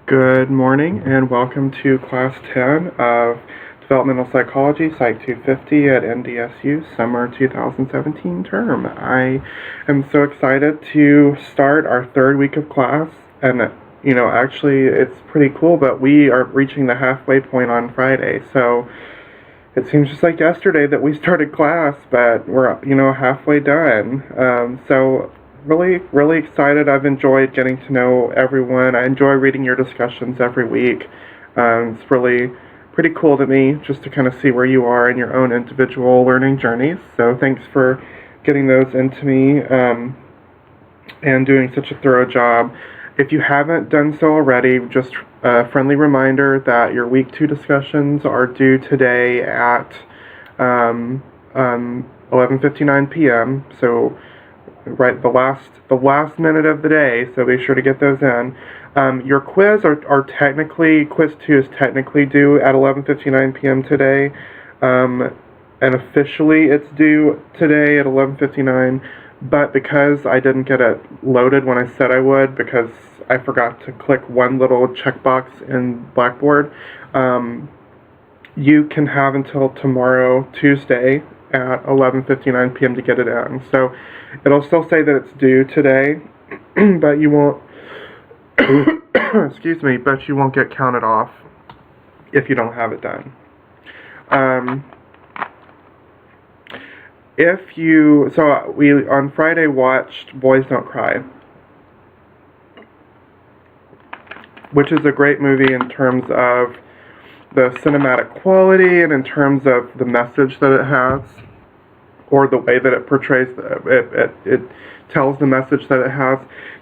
Good morning and welcome to Class 10 of Developmental Psychology, Psych 250 at NDSU, Summer 2017 term. I am so excited to start our third week of class, and actually it's pretty cool, but we are reaching the halfway point on Friday, so it seems just like yesterday that we started class, but we're, halfway done. So really excited. I've enjoyed getting to know everyone. I enjoy reading your discussions every week. It's really pretty cool to me just to kind of see where you are in your own individual learning journeys. So thanks for getting those into me and doing such a thorough job. If you haven't done so already, just a friendly reminder that your week 2 discussions are due today at 11:59 p.m. So right the last minute of the day, so be sure to get those in. Your quiz are technically, quiz 2 is technically due at 11:59 p.m. today, and officially it's due today at 11:59, but because I didn't get it loaded when I said I would, because I forgot to click one little checkbox in Blackboard, you can have until tomorrow, Tuesday, at 11:59 p.m. to get it in. So it'll still say that it's due today, but you won't excuse me, but you won't get counted off if you don't have it done. We on Friday watched Boys Don't Cry, which is a great movie in terms of the cinematic quality and in terms of the message that it has, or the way that it portrays, it tells the message that it has.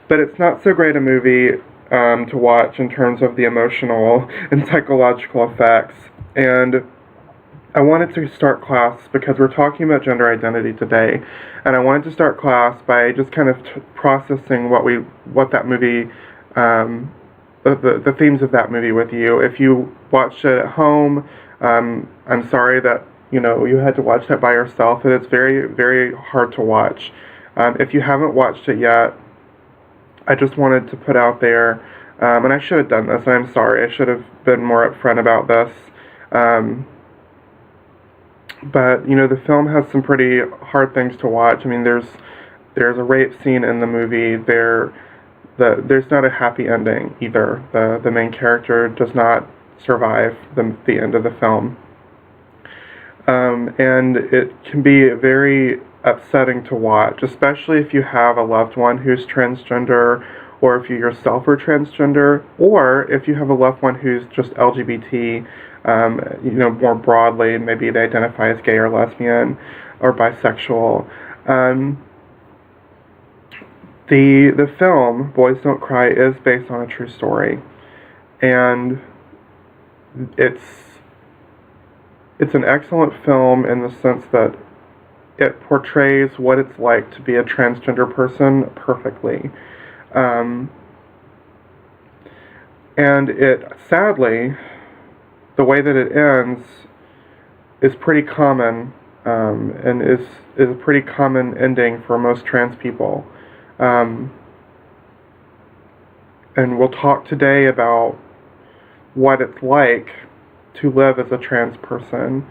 But it's not so great a movie to watch in terms of the emotional and psychological effects. And I wanted to start class because we're talking about gender identity today, and I wanted to start class by just kind of processing what that movie, the themes of that movie with you. If you watched it at home, I'm sorry that you had to watch that by yourself, and it's very, very hard to watch. If you haven't watched it yet, I just wanted to put out there, and I should have done this, and I'm sorry, I should have been more upfront about this. But the film has some pretty hard things to watch. I mean, there's a rape scene in the movie. There's not a happy ending either. The main character does not survive the end of the film. And it can be very upsetting to watch, especially if you have a loved one who's transgender, or if you yourself are transgender, or if you have a loved one who's just LGBT, more broadly, maybe they identify as gay or lesbian or bisexual. The film, Boys Don't Cry, is based on a true story, and it's an excellent film in the sense that it portrays what it's like to be a transgender person perfectly. And it, sadly, the way that it ends is pretty common, and is a pretty common ending for most trans people. And we'll talk today about what it's like to live as a trans person.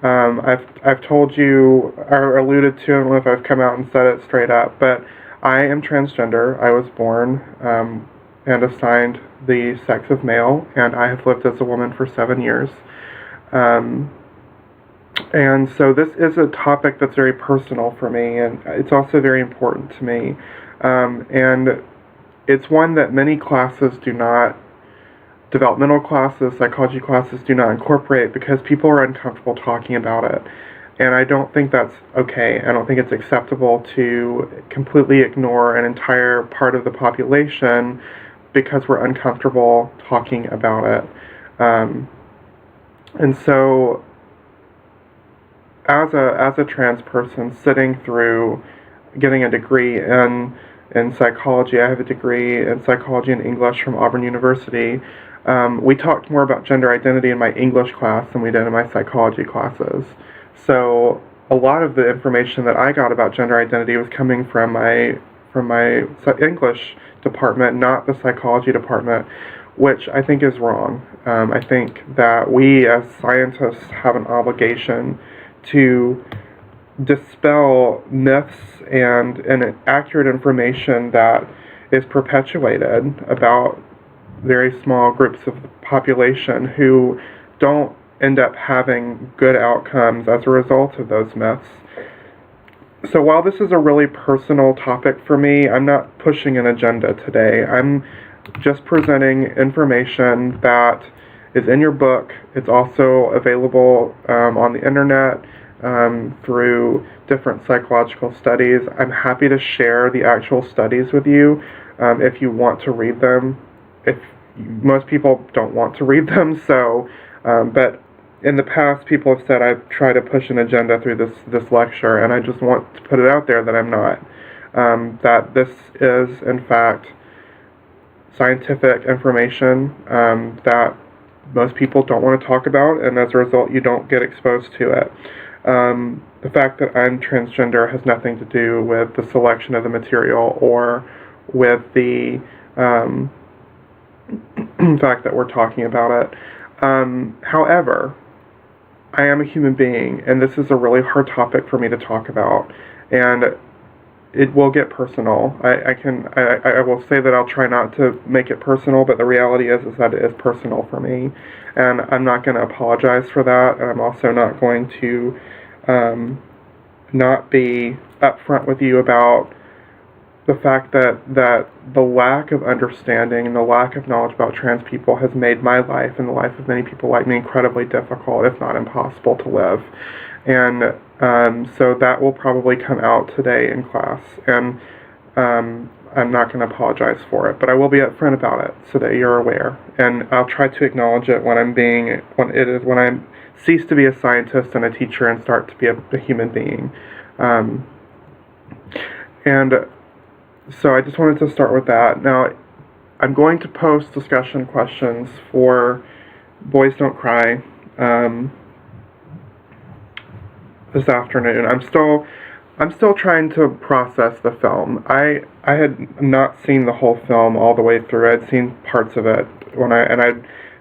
I've told you, or alluded to, I don't know if I've come out and said it straight up, but I am transgender. I was born and assigned the sex of male, and I have lived as a woman for 7 years. And so this is a topic that's very personal for me, and it's also very important to me. And it's one that many classes do not, developmental classes, psychology classes do not incorporate because people are uncomfortable talking about it. And I don't think that's okay. I don't think it's acceptable to completely ignore an entire part of the population because we're uncomfortable talking about it. And so as a trans person sitting through getting a degree in psychology, I have a degree in psychology and English from Auburn University. We talked more about gender identity in my English class than we did in my psychology classes. So a lot of the information that I got about gender identity was coming from my English department, not the psychology department, which I think is wrong. I think that we as scientists have an obligation to dispel myths and inaccurate information that is perpetuated about very small groups of the population who don't end up having good outcomes as a result of those myths. So while this is a really personal topic for me, I'm not pushing an agenda today. I'm just presenting information that is in your book. It's also available on the internet through different psychological studies. I'm happy to share the actual studies with you if you want to read them. If most people don't want to read them, so but in the past, people have said I've tried to push an agenda through this lecture, and I just want to put it out there that I'm not. That this is, in fact, scientific information that most people don't want to talk about, and as a result, you don't get exposed to it. The fact that I'm transgender has nothing to do with the selection of the material or with the fact that we're talking about it. However, I am a human being, and this is a really hard topic for me to talk about, and it will get personal. I will say that I'll try not to make it personal, but the reality is that it is personal for me, and I'm not going to apologize for that, and I'm also not going to not be upfront with you about the fact that the lack of understanding and the lack of knowledge about trans people has made my life and the life of many people like me incredibly difficult, if not impossible, to live. And so that will probably come out today in class. And I'm not going to apologize for it, but I will be upfront about it so that you're aware. And I'll try to acknowledge it when I cease to be a scientist and a teacher and start to be a human being. So I just wanted to start with that. Now, I'm going to post discussion questions for Boys Don't Cry this afternoon. I'm still trying to process the film. I had not seen the whole film all the way through. I'd seen parts of it I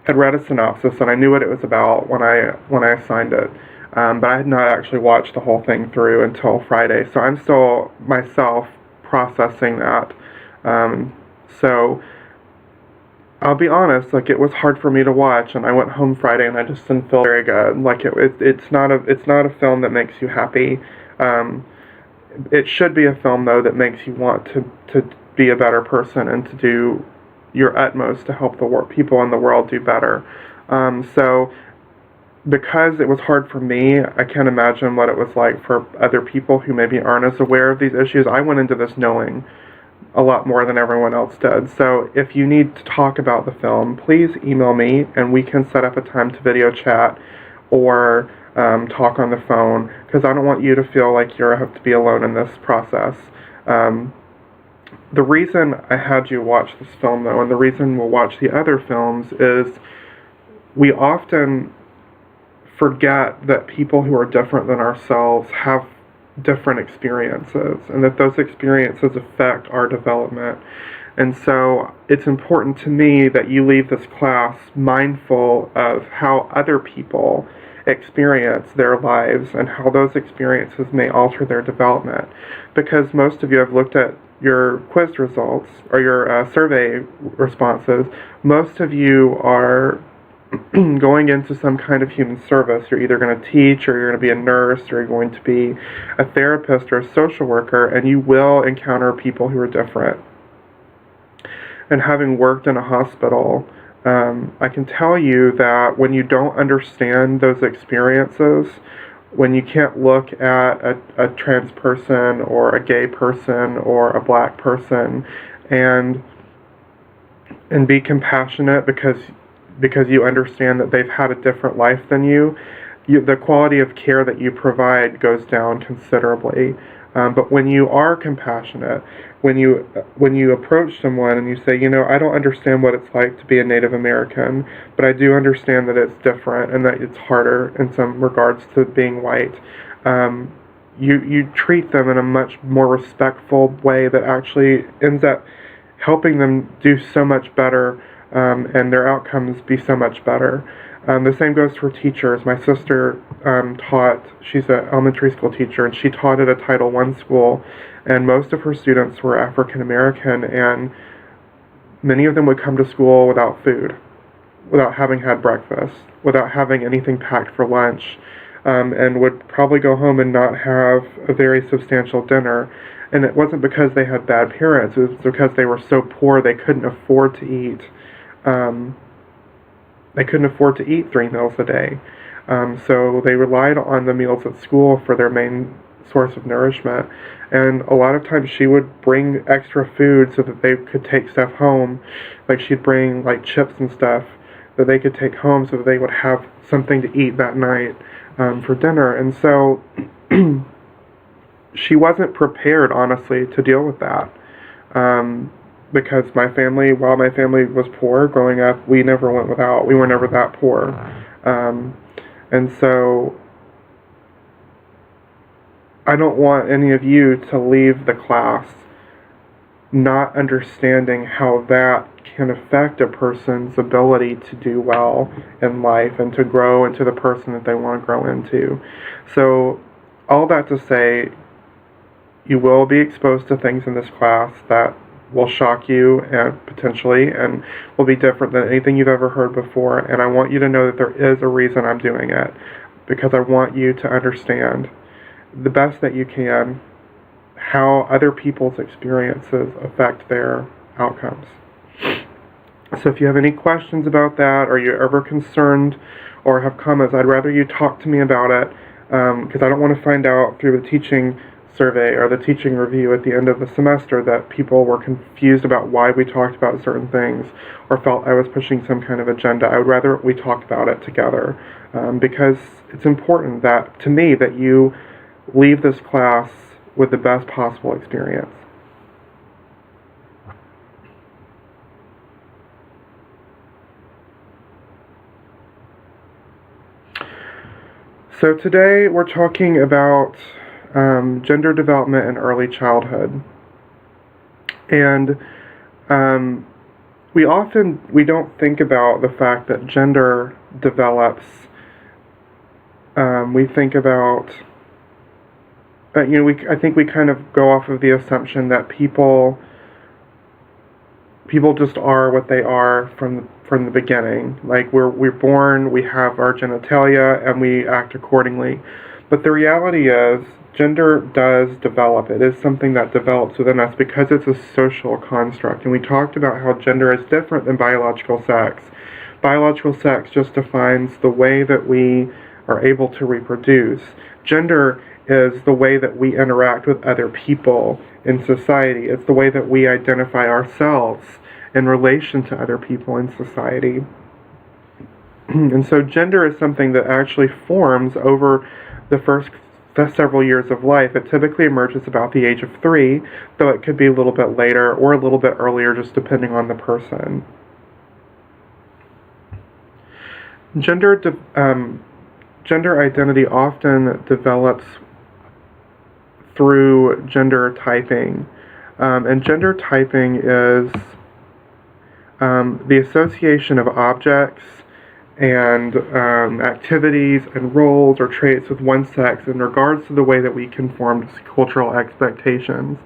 had read a synopsis and I knew what it was about when I assigned it. But I had not actually watched the whole thing through until Friday. So I'm still myself processing that. So I'll be honest, like, it was hard for me to watch, and I went home Friday and I just didn't feel very good. Like, it's not a film that makes you happy. It should be a film, though, that makes you want to be a better person and to do your utmost to help the people in the world do better. So because it was hard for me, I can't imagine what it was like for other people who maybe aren't as aware of these issues. I went into this knowing a lot more than everyone else did. So if you need to talk about the film, please email me and we can set up a time to video chat or talk on the phone, because I don't want you to feel like you have to be alone in this process. The reason I had you watch this film, though, and the reason we'll watch the other films, is we often forget that people who are different than ourselves have different experiences, and that those experiences affect our development. And so it's important to me that you leave this class mindful of how other people experience their lives and how those experiences may alter their development. Because most of you have looked at your quiz results or your survey responses. Most of you are going into some kind of human service. You're either going to teach, or you're going to be a nurse, or you're going to be a therapist or a social worker, and you will encounter people who are different. And having worked in a hospital, I can tell you that when you don't understand those experiences, when you can't look at a trans person or a gay person or a black person and be compassionate because you understand that they've had a different life than you, the quality of care that you provide goes down considerably. But when you are compassionate, when you approach someone and you say, I don't understand what it's like to be a Native American, but I do understand that it's different and that it's harder in some regards to being white, you treat them in a much more respectful way that actually ends up helping them do so much better and their outcomes be so much better. The same goes for teachers. My sister she's an elementary school teacher, and she taught at a Title I school, and most of her students were African American, and many of them would come to school without food, without having had breakfast, without having anything packed for lunch, and would probably go home and not have a very substantial dinner. And it wasn't because they had bad parents, it was because they were so poor they couldn't afford to eat. They couldn't afford to eat 3 meals a day. So they relied on the meals at school for their main source of nourishment. And a lot of times she would bring extra food so that they could take stuff home. Like she'd bring like chips and stuff that they could take home so that they would have something to eat that night for dinner. And so she wasn't prepared, honestly, to deal with that. Because while my family was poor growing up, we never went without. We were never that poor. And so I don't want any of you to leave the class not understanding how that can affect a person's ability to do well in life and to grow into the person that they want to grow into. So all that to say, you will be exposed to things in this class that will shock you and potentially and will be different than anything you've ever heard before. And I want you to know that there is a reason I'm doing it, because I want you to understand the best that you can how other people's experiences affect their outcomes. So if you have any questions about that, or you're ever concerned or have comments, I'd rather you talk to me about it, because I don't want to find out through the teaching survey or the teaching review at the end of the semester that people were confused about why we talked about certain things or felt I was pushing some kind of agenda. I would rather we talk about it together, because it's important to me that you leave this class with the best possible experience. So today we're talking about gender development in early childhood. And we don't think about the fact that gender develops. We think about, I think we kind of go off of the assumption that people just are what they are from the beginning. Like we're born, we have our genitalia, and we act accordingly. But the reality is, gender does develop. It is something that develops within us because it's a social construct. And we talked about how gender is different than biological sex. Biological sex just defines the way that we are able to reproduce. Gender is the way that we interact with other people in society. It's the way that we identify ourselves in relation to other people in society. And so gender is something that actually forms over the first several years of life. It typically emerges about the age of 3, though it could be a little bit later or a little bit earlier, just depending on the person. Gender identity often develops through gender typing. And gender typing is the association of objects and activities and roles or traits with one sex in regards to the way that we conform to cultural expectations.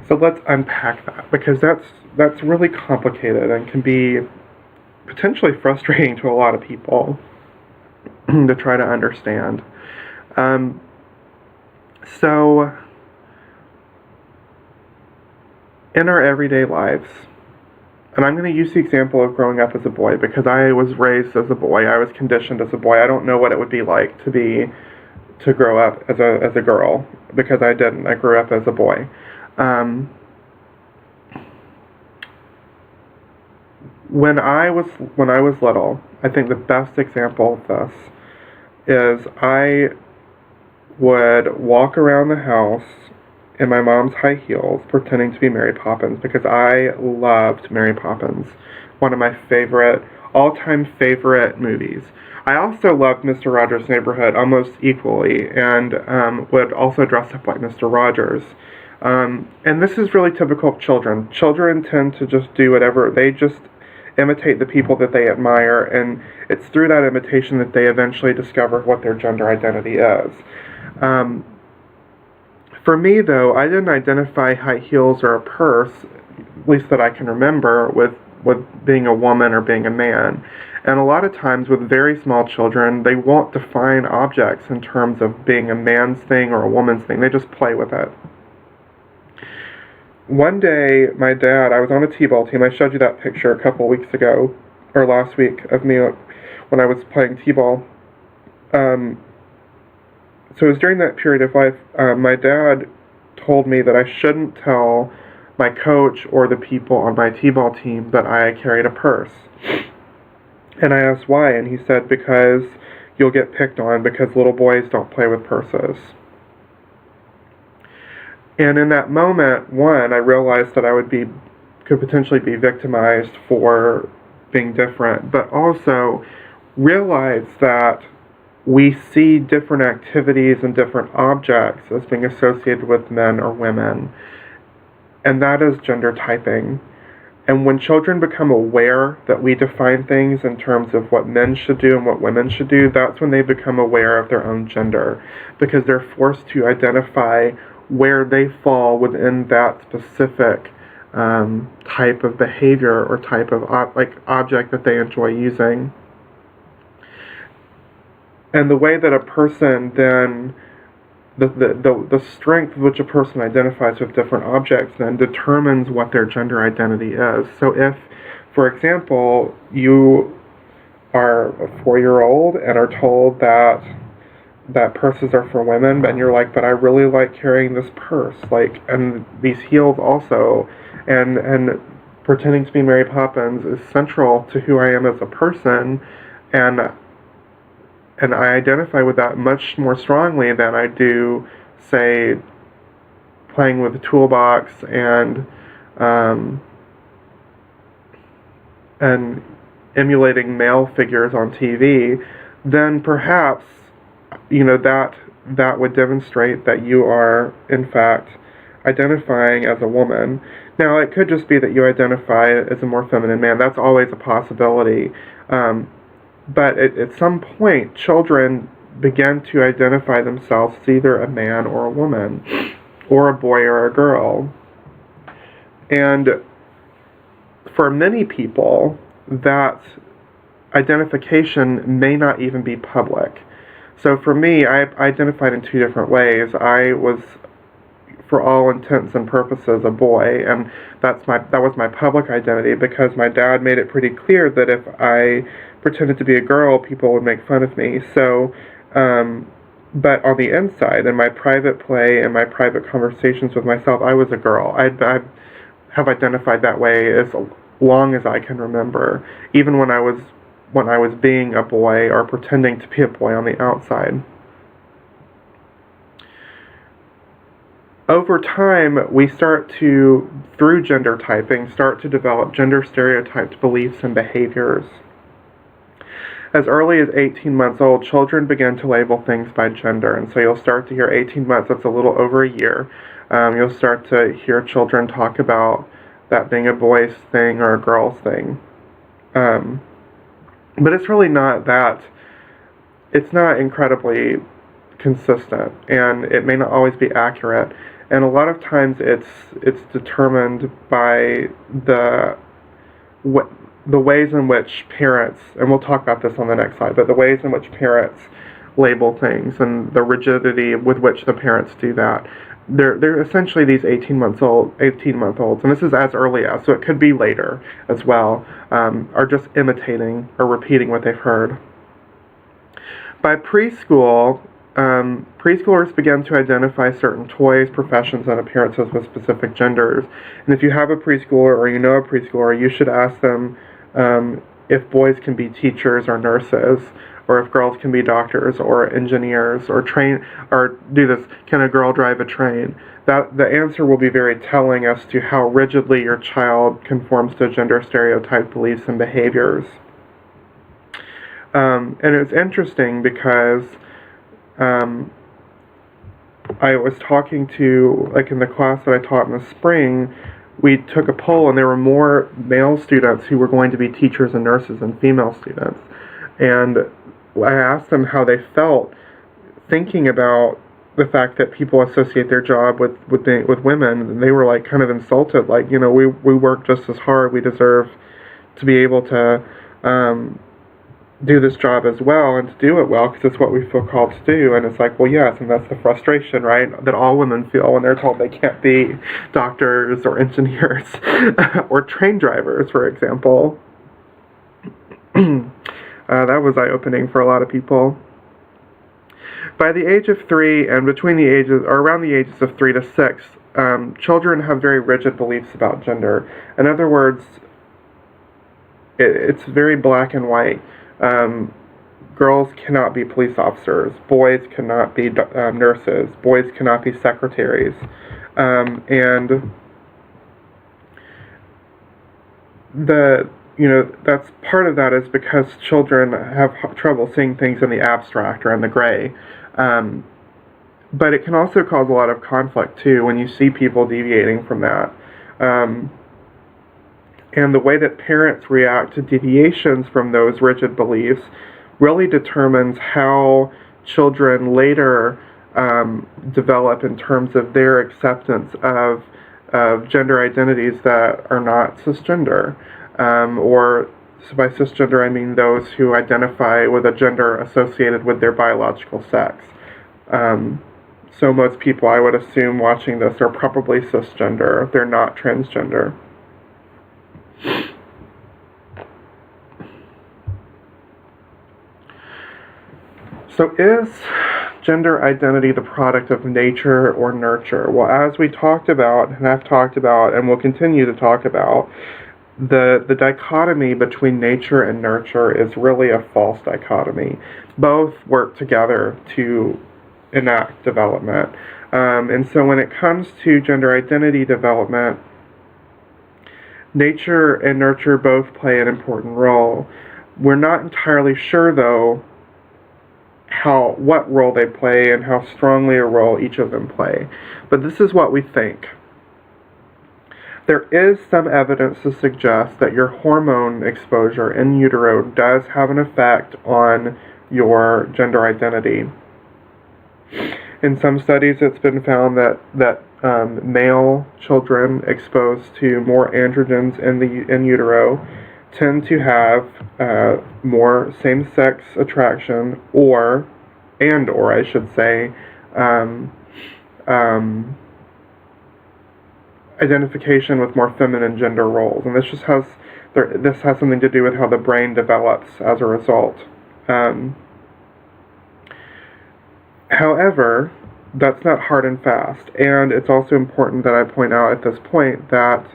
So let's unpack that, because that's really complicated and can be potentially frustrating to a lot of people to try to understand. So in our everyday lives, and I'm going to use the example of growing up as a boy, because I was raised as a boy. I was conditioned as a boy. I don't know what it would be like to grow up as a girl, because I didn't. I grew up as a boy. When I was little, I think the best example of this is I would walk around the house in my mom's high heels, pretending to be Mary Poppins, because I loved Mary Poppins, one of my all-time favorite movies. I also loved Mr. Rogers' Neighborhood almost equally, and would also dress up like Mr. Rogers. And this is really typical of children. Children tend to just do whatever. imitate the people that they admire, and it's through that imitation that they eventually discover what their gender identity is. For me, though, I didn't identify high heels or a purse, at least that I can remember, with being a woman or being a man. And a lot of times with very small children, they won't define objects in terms of being a man's thing or a woman's thing. They just play with it. One day, my dad, I was on a t-ball team. I showed you that picture a couple weeks ago, or last week, of me when I was playing t-ball. So it was during that period of life, my dad told me that I shouldn't tell my coach or the people on my t-ball team that I carried a purse. And I asked why, and he said, because you'll get picked on, because little boys don't play with purses. And in that moment, one, I realized that could potentially be victimized for being different, but also realized that we see different activities and different objects as being associated with men or women. And that is gender typing. And when children become aware that we define things in terms of what men should do and what women should do, that's when they become aware of their own gender, because they're forced to identify where they fall within that specific type of behavior or type of object that they enjoy using. And the way that a person then, the strength with which a person identifies with different objects then determines what their gender identity is. So if, for example, you are a 4-year-old and are told that purses are for women, and you're like, but I really like carrying this purse, and these heels also, and pretending to be Mary Poppins is central to who I am as a person, and I identify with that much more strongly than I do, say, playing with a toolbox and emulating male figures on TV, then perhaps, that would demonstrate that you are, in fact, identifying as a woman. Now, it could just be that you identify as a more feminine man. That's always a possibility. But at some point, children begin to identify themselves as either a man or a woman, or a boy or a girl. And for many people, that identification may not even be public. So for me, I identified in two different ways. I was, for all intents and purposes, a boy, and that was my public identity, because my dad made it pretty clear that if I pretended to be a girl, people would make fun of me. So, but on the inside, in my private play and my private conversations with myself, I was a girl. I have identified that way as long as I can remember, even when I was being a boy or pretending to be a boy on the outside. Over time, we start to, through gender typing, start to develop gender stereotyped beliefs and behaviors. As early as 18 months old, children begin to label things by gender, and so you'll start to hear 18 months, that's a little over a year. You'll start to hear children talk about that being a boy's thing or a girl's thing. But it's really not that, it's not incredibly consistent, and it may not always be accurate. And a lot of times it's determined by the ways in which parents, and we'll talk about this on the next slide, but the ways in which parents label things and the rigidity with which the parents do that. They're essentially these 18-month-olds, and this is as early as, so it could be later as well, are just imitating or repeating what they've heard. By preschool, preschoolers begin to identify certain toys, professions, and appearances with specific genders. And if you have a preschooler or you know a preschooler, you should ask them if boys can be teachers or nurses, or if girls can be doctors or engineers, or do this, can a girl drive a train? That the answer will be very telling as to how rigidly your child conforms to gender stereotype beliefs and behaviors. And it's interesting because I was talking to, in the class that I taught in the spring, we took a poll, and there were more male students who were going to be teachers and nurses than female students. And I asked them how they felt thinking about the fact that people associate their job with women, and they were like kind of insulted, like, you know, we work just as hard, we deserve to be able to do this job as well, and to do it well, because it's what we feel called to do. And it's like, well, yes, and that's the frustration, right, that all women feel when they're told they can't be doctors or engineers or train drivers, for example. That was eye-opening for a lot of people. By the age of 3, and between the ages, or around the ages of 3 to 6, children have very rigid beliefs about gender. In other words, it's very black and white. Girls cannot be police officers. Boys cannot be nurses. Boys cannot be secretaries. And that's part of that is because children have trouble seeing things in the abstract or in the gray. But it can also cause a lot of conflict too when you see people deviating from that. And the way that parents react to deviations from those rigid beliefs really determines how children later develop in terms of their acceptance of gender identities that are not cisgender. Or by cisgender I mean those who identify with a gender associated with their biological sex. So most people, I would assume, watching this are probably cisgender. They're not transgender. So is gender identity the product of nature or nurture? Well, as we talked about, and I've talked about, and will continue to talk about, the dichotomy between nature and nurture is really a false dichotomy. Both work together to enact development. And so when it comes to gender identity development, nature and nurture both play an important role. We're not entirely sure, though, what role they play and how strongly a role each of them play. But this is what we think. There is some evidence to suggest that your hormone exposure in utero does have an effect on your gender identity. In some studies, it's been found that male children exposed to more androgens in utero tend to have more same-sex attraction, or I should say, identification with more feminine gender roles, and this has something to do with how the brain develops as a result. However, that's not hard and fast, and it's also important that I point out at this point that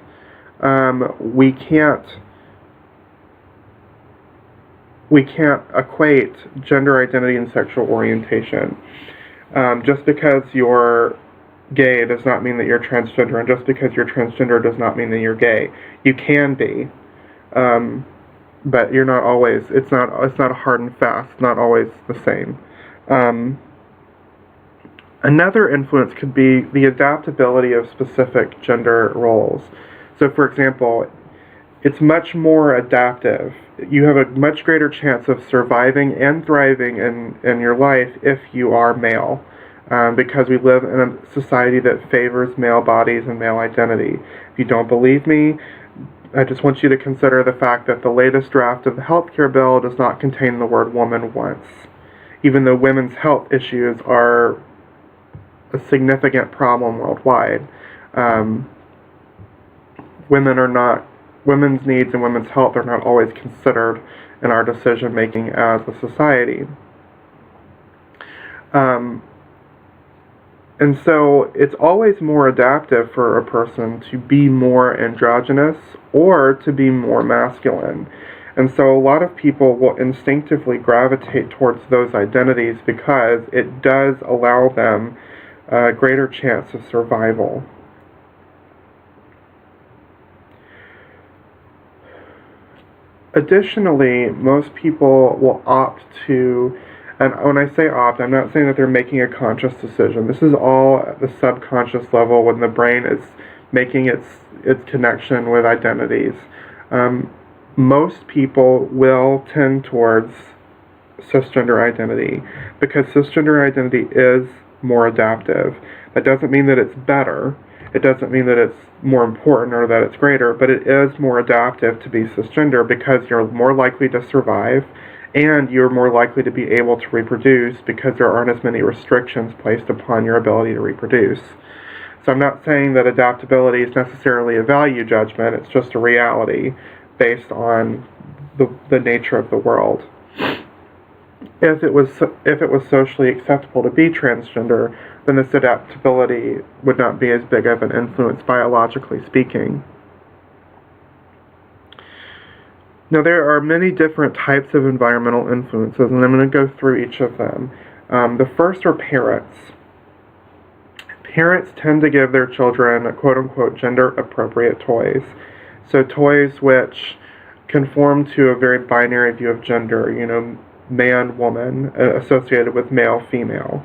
we can't equate gender identity and sexual orientation. Just because you're gay does not mean that you're transgender, and just because you're transgender does not mean that you're gay. You can be, but you're not always. It's not hard and fast. Not always the same. Another influence could be the adaptability of specific gender roles. So, for example, it's much more adaptive. You have a much greater chance of surviving and thriving in your life if you are male, because we live in a society that favors male bodies and male identity. If you don't believe me, I just want you to consider the fact that the latest draft of the healthcare bill does not contain the word woman once, even though women's health issues are a significant problem worldwide. Women's needs and women's health are not always considered in our decision making as a society. And so it's always more adaptive for a person to be more androgynous or to be more masculine. And so a lot of people will instinctively gravitate towards those identities because it does allow them a greater chance of survival. Additionally, most people will opt to, and when I say opt, I'm not saying that they're making a conscious decision. This is all at the subconscious level when the brain is making its connection with identities. Most people will tend towards cisgender identity because cisgender identity is more adaptive. That doesn't mean that it's better. It doesn't mean that it's more important or that it's greater, but it is more adaptive to be cisgender because you're more likely to survive and you're more likely to be able to reproduce because there aren't as many restrictions placed upon your ability to reproduce. So I'm not saying that adaptability is necessarily a value judgment, it's just a reality based on the nature of the world. If it was socially acceptable to be transgender, then this adaptability would not be as big of an influence biologically speaking. Now there are many different types of environmental influences, and I'm going to go through each of them. The first are parents. Parents tend to give their children quote-unquote gender-appropriate toys. So toys which conform to a very binary view of gender, man, woman, associated with male, female.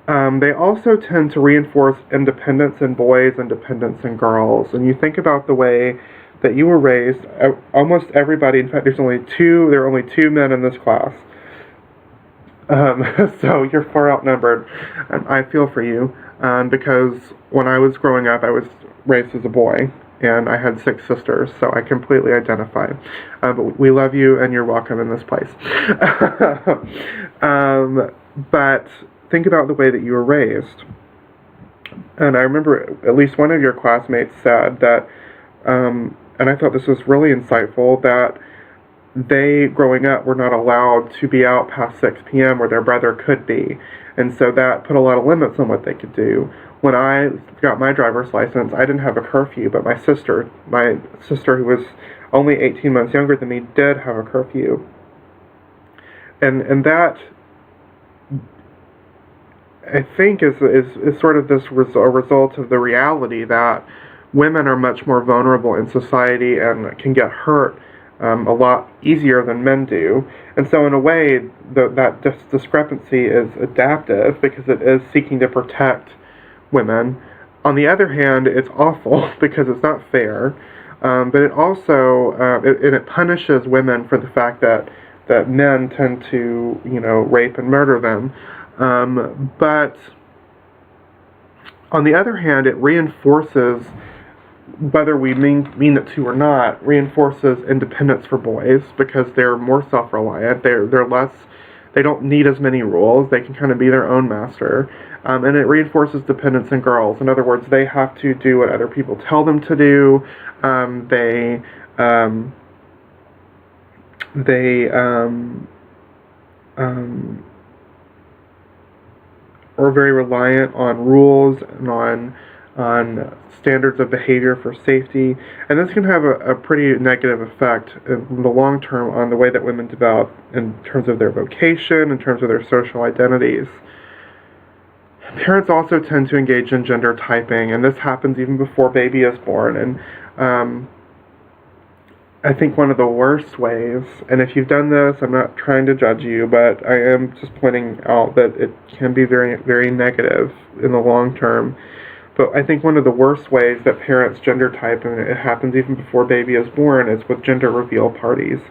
They also tend to reinforce independence in boys and independence in girls. And you think about the way that you were raised, almost everybody, in fact, there are only two men in this class. So you're far outnumbered. I feel for you, because when I was growing up, I was raised as a boy, and I had 6 sisters, so I completely identify. But we love you, and you're welcome in this place. But think about the way that you were raised. And I remember at least one of your classmates said that, and I thought this was really insightful, that they, growing up, were not allowed to be out past 6 p.m. where their brother could be. And so that put a lot of limits on what they could do. When I got my driver's license, I didn't have a curfew, but my sister who was only 18 months younger than me, did have a curfew. And that, I think, is sort of this a result of the reality that women are much more vulnerable in society and can get hurt a lot easier than men do. And so in a way, that discrepancy is adaptive because it is seeking to protect women. On the other hand, it's awful because it's not fair, but it also it punishes women for the fact that men tend to rape and murder them. But on the other hand, it reinforces, whether we mean it to or not, reinforces independence for boys because they're more self-reliant. They're less. They don't need as many rules. They can kind of be their own master. And it reinforces dependence in girls. In other words, they have to do what other people tell them to do. They are very reliant on rules and on standards of behavior for safety, and this can have a pretty negative effect in the long term on the way that women develop in terms of their vocation, in terms of their social identities. Parents also tend to engage in gender typing, and this happens even before baby is born, and I think one of the worst ways, and if you've done this, I'm not trying to judge you, but I am just pointing out that it can be very, very negative in the long term. But I think one of the worst ways that parents gender type, and it happens even before baby is born, is with gender reveal parties,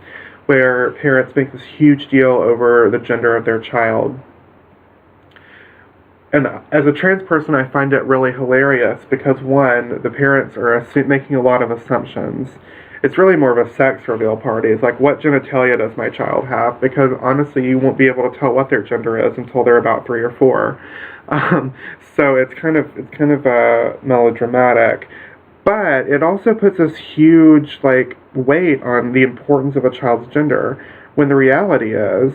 where parents make this huge deal over the gender of their child. And as a trans person, I find it really hilarious because, one, the parents are making a lot of assumptions. It's really more of a sex reveal party. It's like, what genitalia does my child have? Because honestly, you won't be able to tell what their gender is until they're about 3 or 4. So it's kind of melodramatic, but it also puts this huge weight on the importance of a child's gender. When the reality is,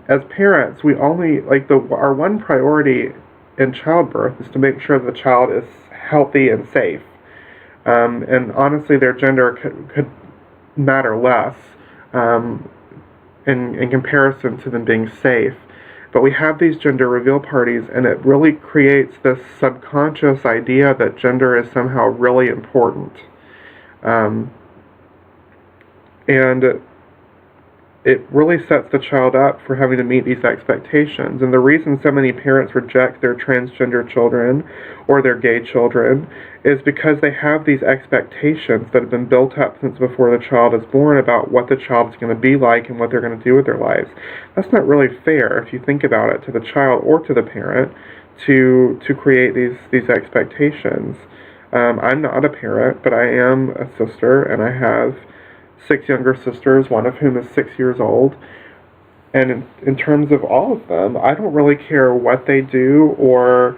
as parents, we only our one priority in childbirth is to make sure the child is healthy and safe. And honestly, their gender could matter less in comparison to them being safe. But we have these gender reveal parties, and it really creates this subconscious idea that gender is somehow really important. And it really sets the child up for having to meet these expectations. And the reason so many parents reject their transgender children or their gay children is because they have these expectations that have been built up since before the child is born about what the child is going to be like and what they're going to do with their lives. That's not really fair, if you think about it, to the child or to the parent to create these expectations. I'm not a parent, but I am a sister, and I have 6 younger sisters, one of whom is 6 years old. And in terms of all of them, I don't really care what they do or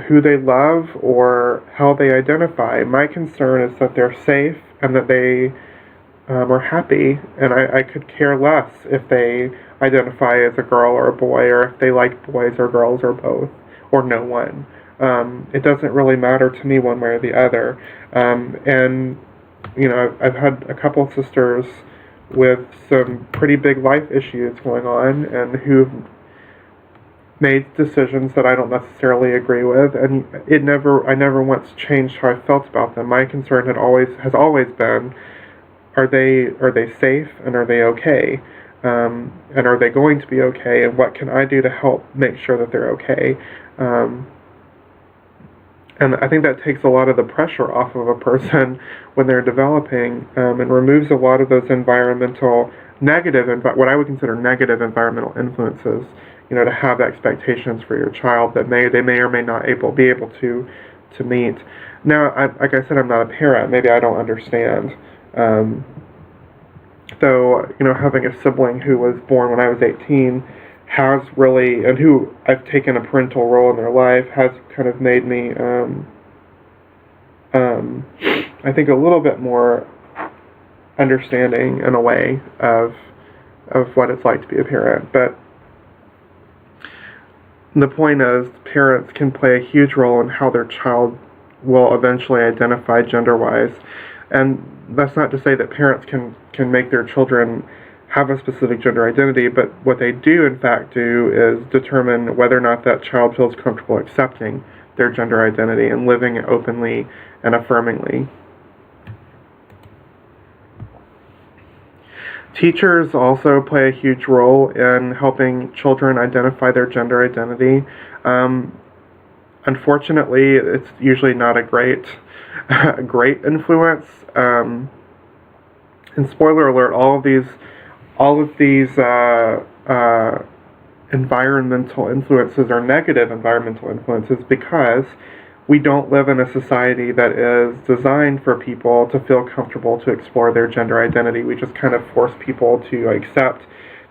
who they love or how they identify. My concern is that they're safe and that they are happy, and I could care less if they identify as a girl or a boy, or if they like boys or girls or both, or no one. It doesn't really matter to me one way or the other. And you know, I've had a couple of sisters with some pretty big life issues going on, and who've made decisions that I don't necessarily agree with, and I never once changed how I felt about them. My concern has always been, are they safe, and are they okay, and are they going to be okay, and what can I do to help make sure that they're okay. And I think that takes a lot of the pressure off of a person when they're developing, and removes a lot of those what I would consider negative environmental influences, you know, to have expectations for your child that they may or may not be able to meet. Now, like I said, I'm not a parent. Maybe I don't understand. Though, you know, having a sibling who was born when I was 18 has really, and who I've taken a parental role in their life, has kind of made me, I think, a little bit more understanding in a way of what it's like to be a parent. But the point is, parents can play a huge role in how their child will eventually identify gender-wise. And that's not to say that parents can make their children have a specific gender identity, but what they do in fact do is determine whether or not that child feels comfortable accepting their gender identity and living openly and affirmingly. Teachers also play a huge role in helping children identify their gender identity. Unfortunately, it's usually not a great influence. And spoiler alert, all of these environmental influences are negative environmental influences, because we don't live in a society that is designed for people to feel comfortable to explore their gender identity. We just kind of force people to accept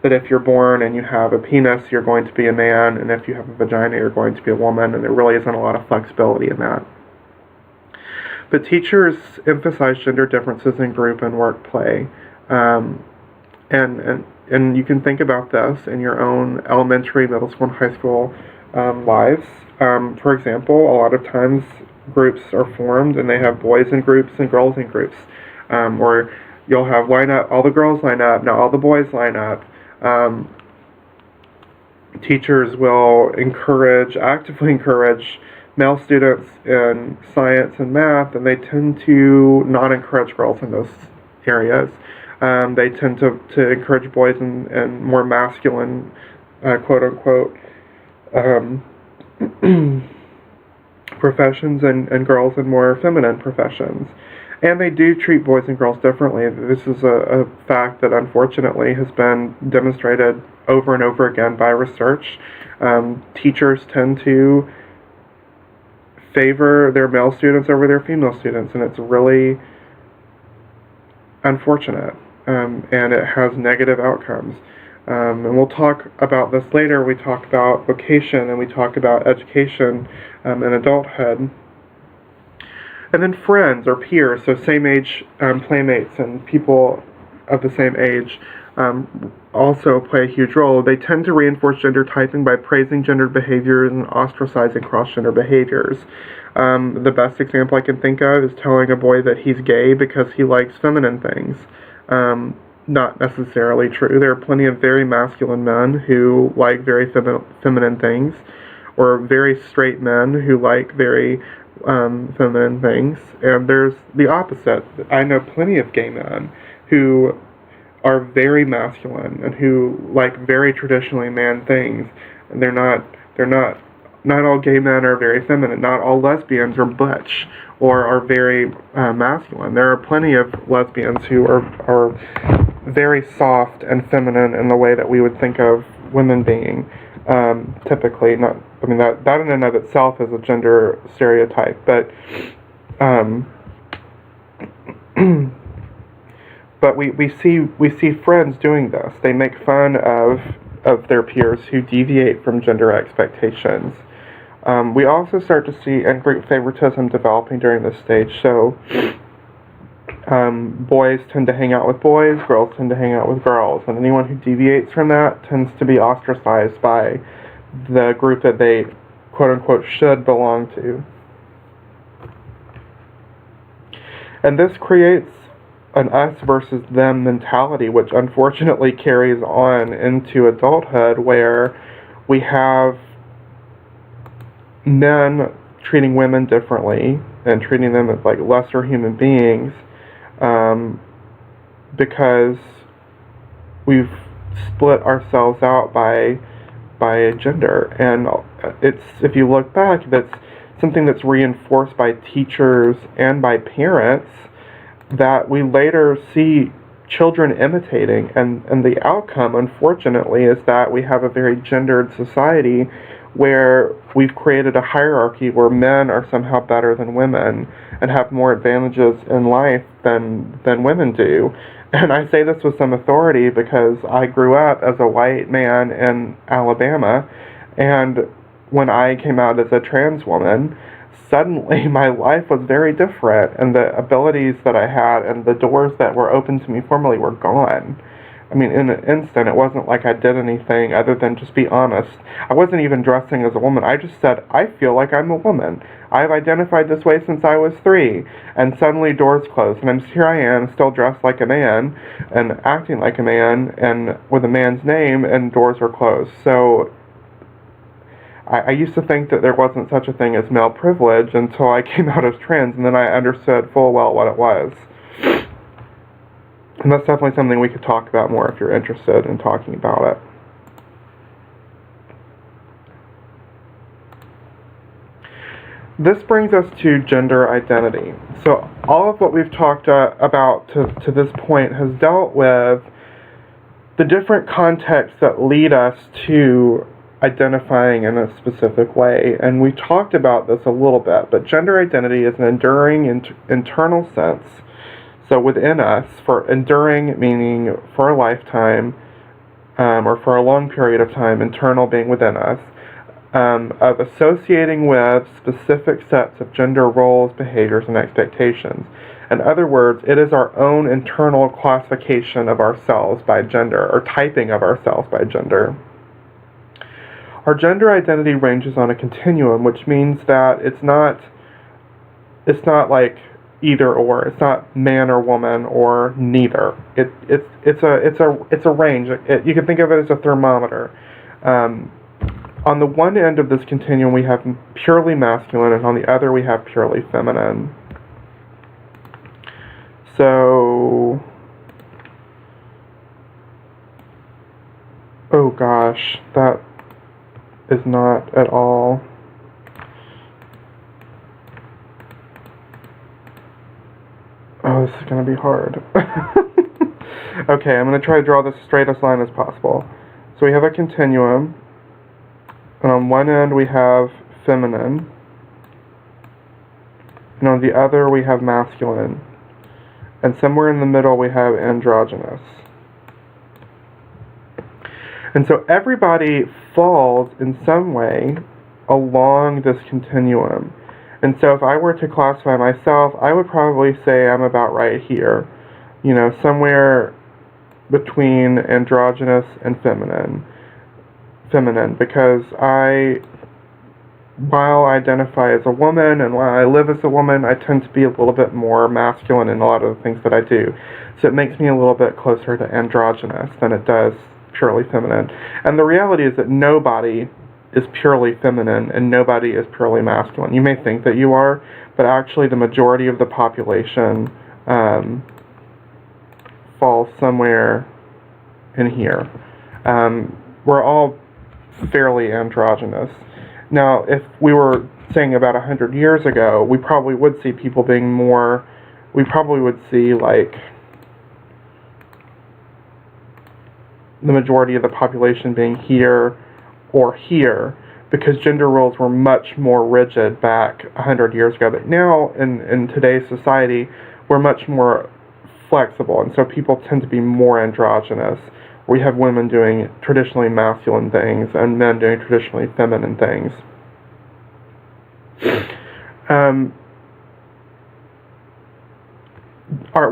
that if you're born and you have a penis, you're going to be a man, and if you have a vagina, you're going to be a woman, and there really isn't a lot of flexibility in that. But teachers emphasize gender differences in group and work play. And you can think about this in your own elementary, middle school, and high school lives. For example, a lot of times groups are formed, and they have boys in groups and girls in groups. Or you'll have all the girls line up, not all the boys line up. Teachers will actively encourage male students in science and math, and they tend to not encourage girls in those areas. They tend to encourage boys in more masculine, quote-unquote, professions, and girls in more feminine professions. And they do treat boys and girls differently. This is a fact that unfortunately has been demonstrated over and over again by research. Teachers tend to favor their male students over their female students, and it's really unfortunate, and it has negative outcomes. And we'll talk about this later. We talk about vocation, and we talk about education and adulthood. And then friends or peers, so same age playmates and people of the same age, also play a huge role. They tend to reinforce gender typing by praising gendered behaviors and ostracizing cross-gender behaviors. The best example I can think of is telling a boy that he's gay because he likes feminine things. Not necessarily true. There are plenty of very masculine men who like very feminine things, or very straight men who like very feminine things. And there's the opposite. I know plenty of gay men who are very masculine and who like very traditionally man things, and not all gay men are very feminine. Not all lesbians are butch or are very masculine. There are plenty of lesbians who are very soft and feminine in the way that we would think of women being. Typically, not. I mean that in and of itself is a gender stereotype, but but we see friends doing this. They make fun of their peers who deviate from gender expectations. We also start to see in-group favoritism developing during this stage. So boys tend to hang out with boys, girls tend to hang out with girls, and anyone who deviates from that tends to be ostracized by the group that they quote-unquote should belong to. And this creates an us versus them mentality, which unfortunately carries on into adulthood, where we have men treating women differently and treating them as like lesser human beings, because we've split ourselves out by gender. And it's, if you look back, that's something that's reinforced by teachers and by parents that we later see children imitating, and the outcome, unfortunately, is that we have a very gendered society where we've created a hierarchy where men are somehow better than women and have more advantages in life than women do. And I say this with some authority because I grew up as a white man in Alabama, and when I came out as a trans woman, suddenly my life was very different, and the abilities that I had and the doors that were open to me formerly were gone. I mean, in an instant, it wasn't like I did anything other than just be honest. I wasn't even dressing as a woman. I just said, I feel like I'm a woman. I've identified this way since I was 3. And suddenly doors closed. And here I am, still dressed like a man and acting like a man and with a man's name, and doors were closed. So I used to think that there wasn't such a thing as male privilege until I came out as trans, and then I understood full well what it was. And that's definitely something we could talk about more if you're interested in talking about it. This brings us to gender identity. So all of what we've talked about to this point has dealt with the different contexts that lead us to identifying in a specific way. And we talked about this a little bit, but gender identity is an enduring internal sense. So within us, for enduring meaning for a lifetime, or for a long period of time, internal being within us, of associating with specific sets of gender roles, behaviors, and expectations. In other words, it is our own internal classification of ourselves by gender, or typing of ourselves by gender. Our gender identity ranges on a continuum, which means that it's not like either or. It's not man or woman or neither. It's a range. You can think of it as a thermometer. On the one end of this continuum, we have purely masculine, and on the other, we have purely feminine. So, oh gosh, that is not at all. Oh, this is going to be hard. Okay, I'm going to try to draw this straightest line as possible. So we have a continuum, and on one end we have feminine, and on the other we have masculine, and somewhere in the middle we have androgynous. And so everybody falls in some way along this continuum. And so if I were to classify myself, I would probably say I'm about right here. You know, somewhere between androgynous and feminine. Because while I identify as a woman and while I live as a woman, I tend to be a little bit more masculine in a lot of the things that I do. So it makes me a little bit closer to androgynous than it does purely feminine. And the reality is that nobody is purely feminine and nobody is purely masculine. You may think that you are, but actually the majority of the population falls somewhere in here. We're all fairly androgynous. Now, if we were saying about 100 years ago, we probably would see people being more, we probably would see like the majority of the population being here or here, because gender roles were much more rigid back 100 years ago. But now, in today's society, we're much more flexible, and so people tend to be more androgynous. We have women doing traditionally masculine things and men doing traditionally feminine things.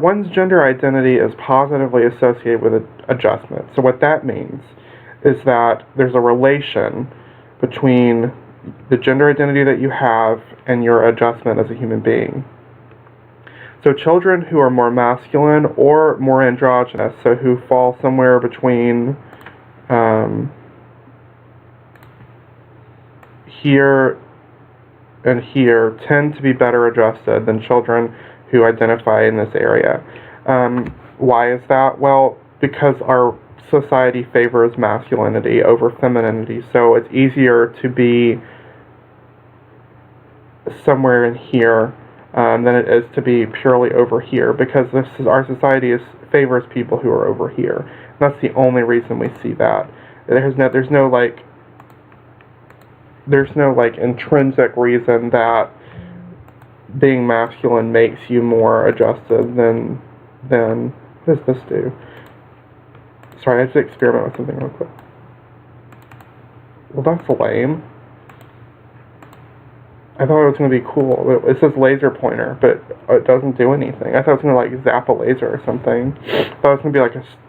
One's gender identity is positively associated with adjustment. So what that means is that there's a relation between the gender identity that you have and your adjustment as a human being. So children who are more masculine or more androgynous, so who fall somewhere between here and here, tend to be better adjusted than children who identify in this area. Why is that? Well, because our society favors masculinity over femininity, so it's easier to be somewhere in here than it is to be purely over here, because our society favors people who are over here. And that's the only reason we see that. There's no intrinsic reason that being masculine makes you more adjusted than what does this do? Sorry, I have to experiment with something real quick. Well, that's lame. I thought it was going to be cool. It says laser pointer, but it doesn't do anything. I thought it was going to like zap a laser or something. I thought it was going to be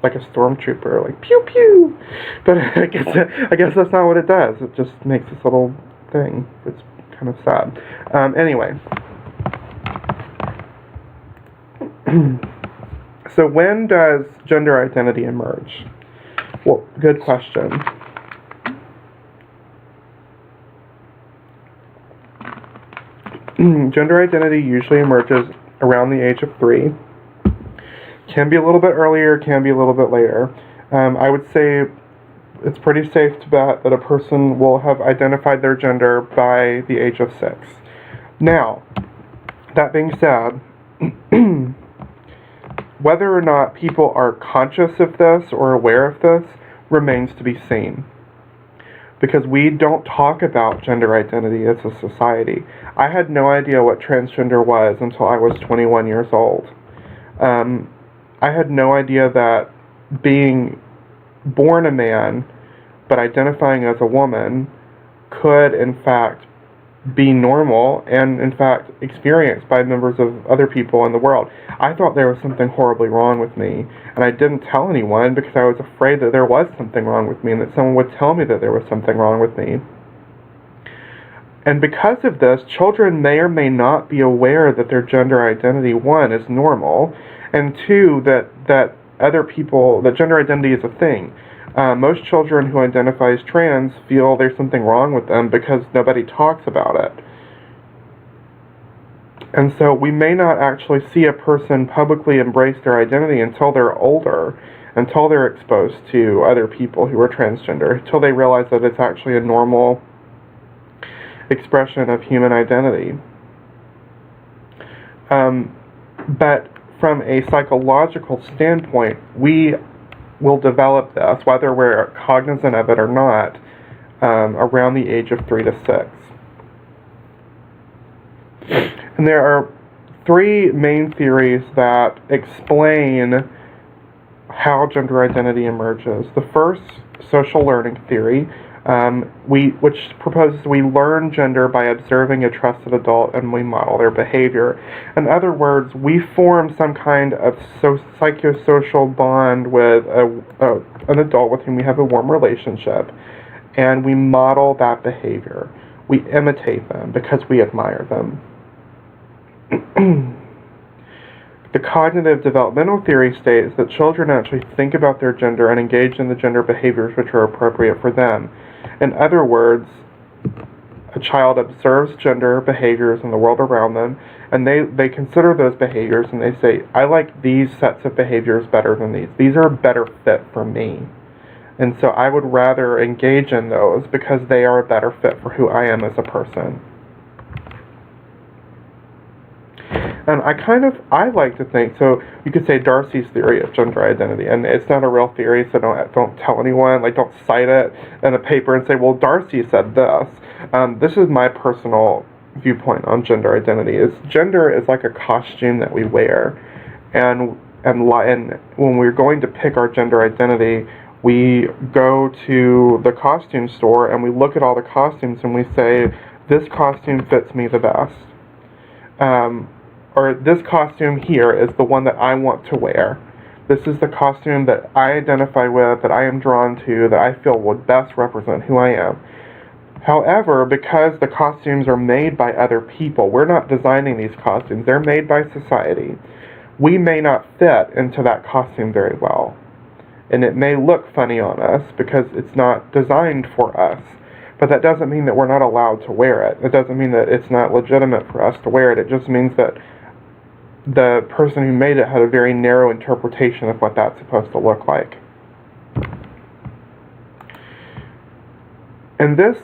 like a stormtrooper, like pew pew. But I guess that's not what it does. It just makes this little thing. It's kind of sad. Anyway. So when does gender identity emerge? Well, good question. Gender identity usually emerges around the age of 3. Can be a little bit earlier, can be a little bit later. I would say it's pretty safe to bet that a person will have identified their gender by the age of 6. Now, that being said, whether or not people are conscious of this or aware of this remains to be seen. Because we don't talk about gender identity as a society. I had no idea what transgender was until I was 21 years old. I had no idea that being born a man but identifying as a woman could in fact be normal and in fact experienced by members of other people in the world. I thought there was something horribly wrong with me, and I didn't tell anyone because I was afraid that there was something wrong with me and that someone would tell me that there was something wrong with me. And because of this, children may or may not be aware that their gender identity, 1, is normal, and 2, that other people, that gender identity is a thing. Most children who identify as trans feel there's something wrong with them because nobody talks about it. And so we may not actually see a person publicly embrace their identity until they're older, until they're exposed to other people who are transgender, until they realize that it's actually a normal expression of human identity. But from a psychological standpoint, we will develop this, whether we're cognizant of it or not, around the age of 3 to 6. And there are 3 main theories that explain how gender identity emerges. The first, social learning theory, which proposes we learn gender by observing a trusted adult and we model their behavior. In other words, we form some kind of psychosocial bond with an adult with whom we have a warm relationship, and we model that behavior. We imitate them because we admire them. The cognitive developmental theory states that children actually think about their gender and engage in the gender behaviors which are appropriate for them. In other words, a child observes gender behaviors in the world around them, and they consider those behaviors, and they say, I like these sets of behaviors better than these. These are a better fit for me. And so I would rather engage in those because they are a better fit for who I am as a person. And I like to think, so you could say Darcy's theory of gender identity, and it's not a real theory, so don't tell anyone, like don't cite it in a paper and say, well, Darcy said this. This is my personal viewpoint on gender identity. Gender is like a costume that we wear, and when we're going to pick our gender identity, we go to the costume store and we look at all the costumes and we say, this costume fits me the best. Or this costume here is the one that I want to wear. This is the costume that I identify with, that I am drawn to, that I feel would best represent who I am. However, because the costumes are made by other people, we're not designing these costumes, they're made by society. We may not fit into that costume very well. And it may look funny on us because it's not designed for us. But that doesn't mean that we're not allowed to wear it. It doesn't mean that it's not legitimate for us to wear it. It just means that the person who made it had a very narrow interpretation of what that's supposed to look like. And this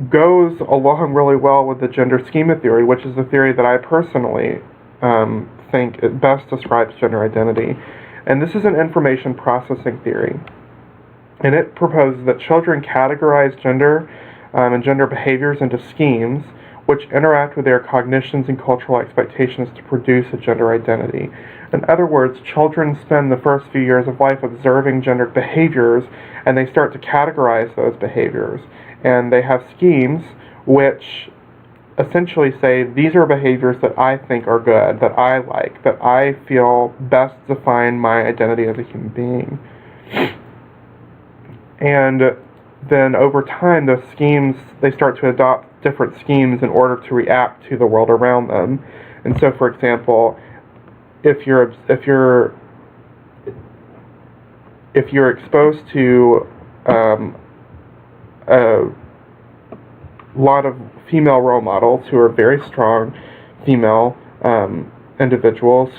goes along really well with the gender schema theory, which is the theory that I personally think it best describes gender identity. And this is an information processing theory. And it proposes that children categorize gender and gender behaviors into schemes which interact with their cognitions and cultural expectations to produce a gender identity. In other words, children spend the first few years of life observing gendered behaviors, and they start to categorize those behaviors. And they have schemes which essentially say, these are behaviors that I think are good, that I like, that I feel best define my identity as a human being. And then over time, those schemes, they start to adopt different schemes in order to react to the world around them. And so, for example, if you're exposed to a lot of female role models who are very strong female individuals,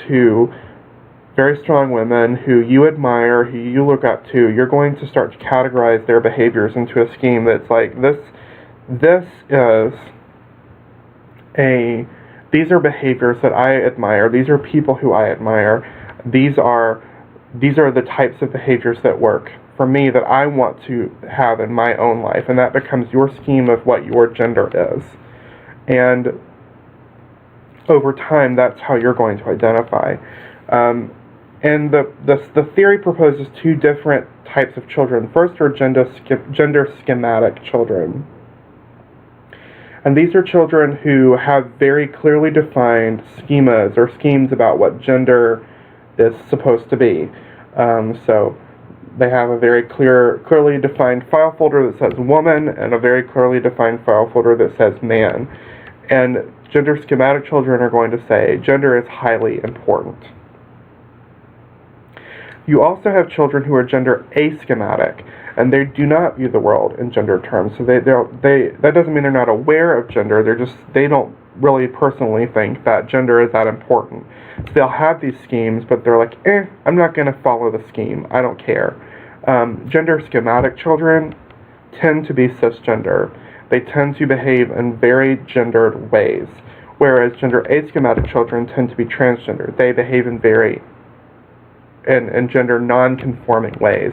very strong women who you admire, who you look up to, you're going to start to categorize their behaviors into a scheme that's like, these are behaviors that I admire, these are people who I admire, these are the types of behaviors that work for me, that I want to have in my own life, and that becomes your scheme of what your gender is. And over time, that's how you're going to identify. And the theory proposes two different types of children. First are gender schematic children. And these are children who have very clearly defined schemas or schemes about what gender is supposed to be. So they have a very clearly defined file folder that says woman and a very clearly defined file folder that says man. And gender schematic children are going to say gender is highly important. You also have children who are gender aschematic, and they do not view the world in gender terms. So that doesn't mean they're not aware of gender. They don't really personally think that gender is that important. So they'll have these schemes, but they're like, I'm not going to follow the scheme. I don't care. Gender schematic children tend to be cisgender. They tend to behave in very gendered ways, whereas gender aschematic children tend to be transgender. They behave in gender non-conforming ways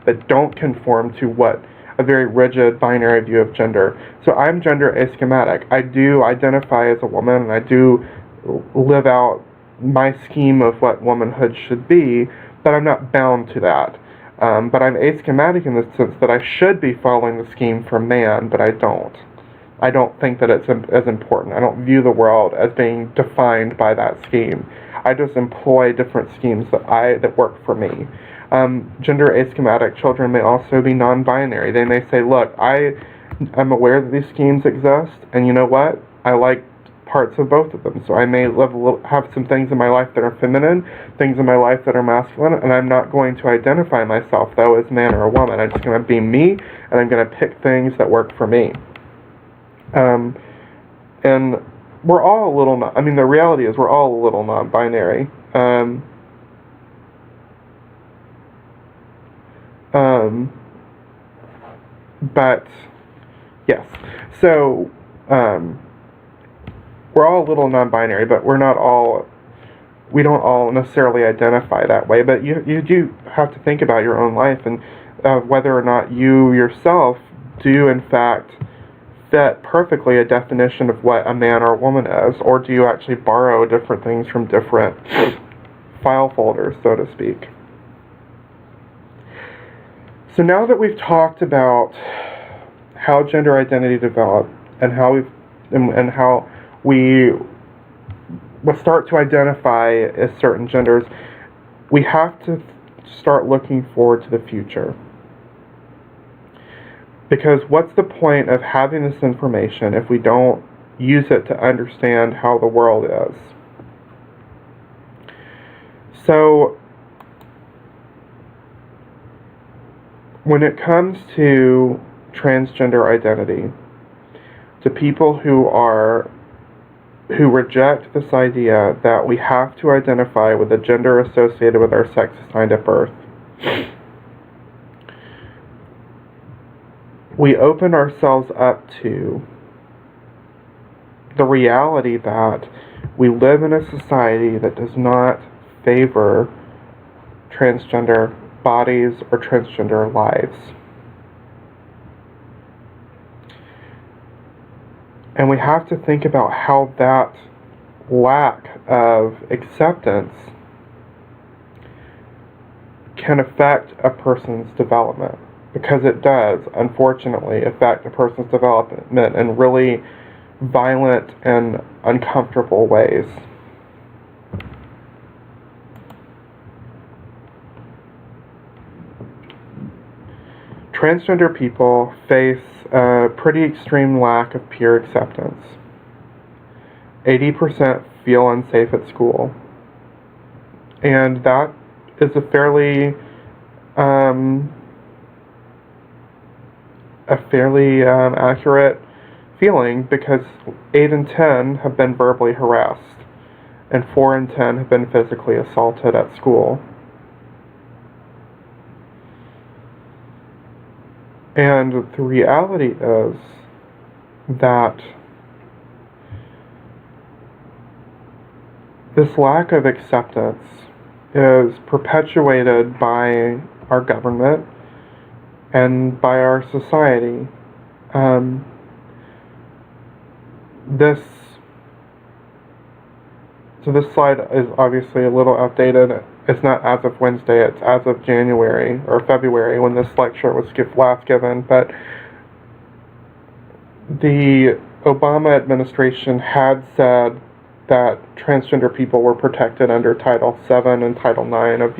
that don't conform to what a very rigid binary view of gender. So I'm gender aschematic. I do identify as a woman, and I do live out my scheme of what womanhood should be, but I'm not bound to that. But I'm aschematic in the sense that I should be following the scheme for man, but I don't. I don't think that it's as important. I don't view the world as being defined by that scheme. I just employ different schemes that work for me. Gender aschematic children may also be non-binary. They may say, look, I'm aware that these schemes exist, and you know what? I like parts of both of them. So I may have some things in my life that are feminine, things in my life that are masculine, and I'm not going to identify myself, though, as man or a woman. I'm just going to be me, and I'm going to pick things that work for me. Um, and we're all a little, the reality is we're all a little non-binary. But, yes. So, we're all a little non-binary, but we don't all necessarily identify that way. But you do have to think about your own life and whether or not you yourself do, in fact, fit perfectly a definition of what a man or a woman is, or do you actually borrow different things from different file folders, so to speak. So now that we've talked about how gender identity developed and how we start to identify as certain genders, we have to start looking forward to the future. Because what's the point of having this information if we don't use it to understand how the world is? So, when it comes to transgender identity, to people who reject this idea that we have to identify with the gender associated with our sex assigned at birth, we open ourselves up to the reality that we live in a society that does not favor transgender bodies or transgender lives. And we have to think about how that lack of acceptance can affect a person's development. Because it does, unfortunately, affect a person's development in really violent and uncomfortable ways. Transgender people face a pretty extreme lack of peer acceptance. 80% feel unsafe at school. And that is a fairly accurate feeling, because 8 in 10 have been verbally harassed and 4 in 10 have been physically assaulted at school. And the reality is that this lack of acceptance is perpetuated by our government and by our society. This slide is obviously a little outdated. It's not as of Wednesday, it's as of January or February when this lecture was last given, but the Obama administration had said that transgender people were protected under Title VII and Title IX of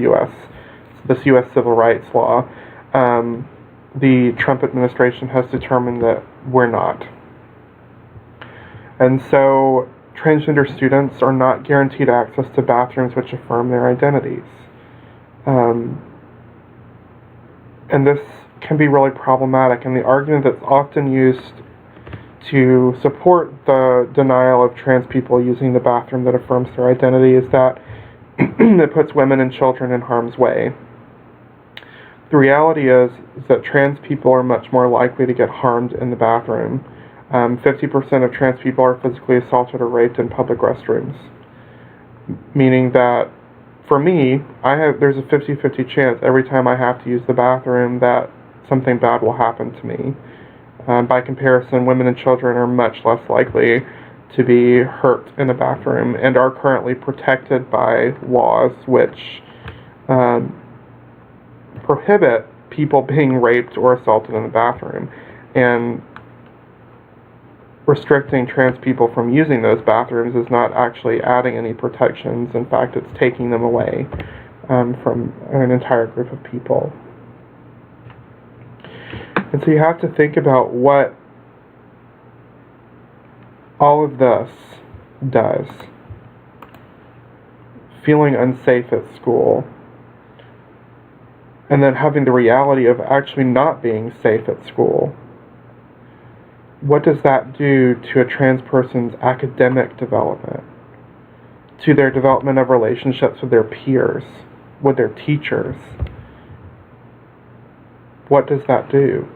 this U.S. civil rights law. The Trump administration has determined that we're not. And so transgender students are not guaranteed access to bathrooms which affirm their identities. And this can be really problematic, and the argument that's often used to support the denial of trans people using the bathroom that affirms their identity is that it puts women and children in harm's way. The reality is that trans people are much more likely to get harmed in the bathroom. 50% of trans people are physically assaulted or raped in public restrooms. Meaning that, for me, there's a 50-50 chance every time I have to use the bathroom that something bad will happen to me. By comparison, women and children are much less likely to be hurt in a bathroom and are currently protected by laws which prohibit people being raped or assaulted in the bathroom. And restricting trans people from using those bathrooms is not actually adding any protections. In fact, it's taking them away from an entire group of people. And so you have to think about what all of this does. Feeling unsafe at school, and then having the reality of actually not being safe at school. what does that do to a trans person's academic development, to their development of relationships with their peers, with their teachers? What does that do?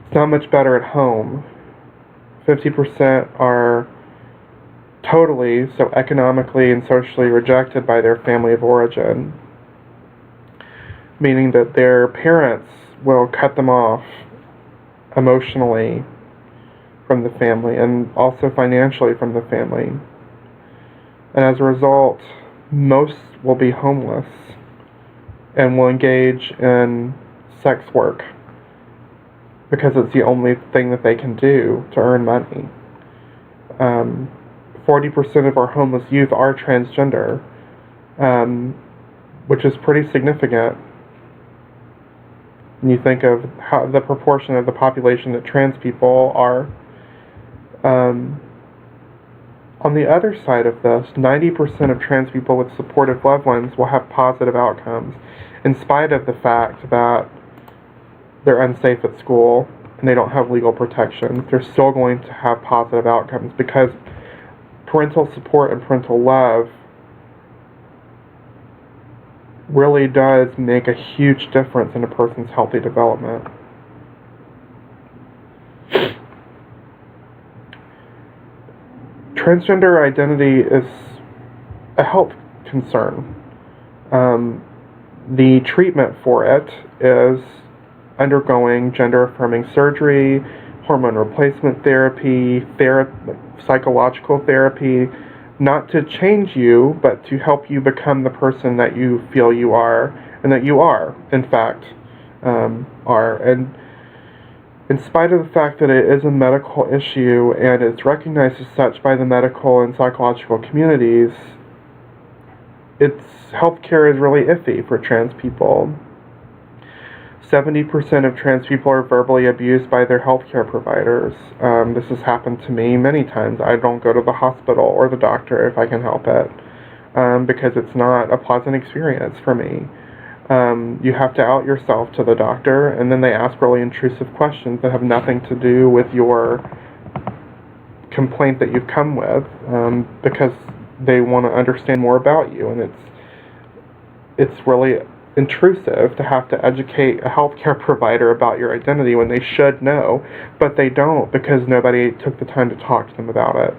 It's not much better at home. 50% are totally, so economically and socially rejected by their family of origin, meaning that their parents will cut them off emotionally from the family and also financially from the family. And as a result, most will be homeless and will engage in sex work because it's the only thing that they can do to earn money. 40% of our homeless youth are transgender, which is pretty significant when you think of how the proportion of the population that trans people are. On the other side of this, 90% of trans people with supportive loved ones will have positive outcomes, in spite of the fact that they're unsafe at school and they don't have legal protections. They're still going to have positive outcomes because parental support and parental love really does make a huge difference in a person's healthy development. Transgender identity is a health concern. The treatment for it is undergoing gender-affirming surgery, hormone replacement therapy, psychological therapy, not to change you, but to help you become the person that you feel you are, and that you are, in fact, are. And in spite of the fact that it is a medical issue and it's recognized as such by the medical and psychological communities, its healthcare is really iffy for trans people. 70% of trans people are verbally abused by their healthcare providers. This has happened to me many times. I don't go to the hospital or the doctor if I can help it, because it's not a pleasant experience for me. You have to out yourself to the doctor, and then they ask really intrusive questions that have nothing to do with your complaint that you've come with, because they want to understand more about you, and it's really intrusive to have to educate a healthcare provider about your identity when they should know, but they don't because nobody took the time to talk to them about it.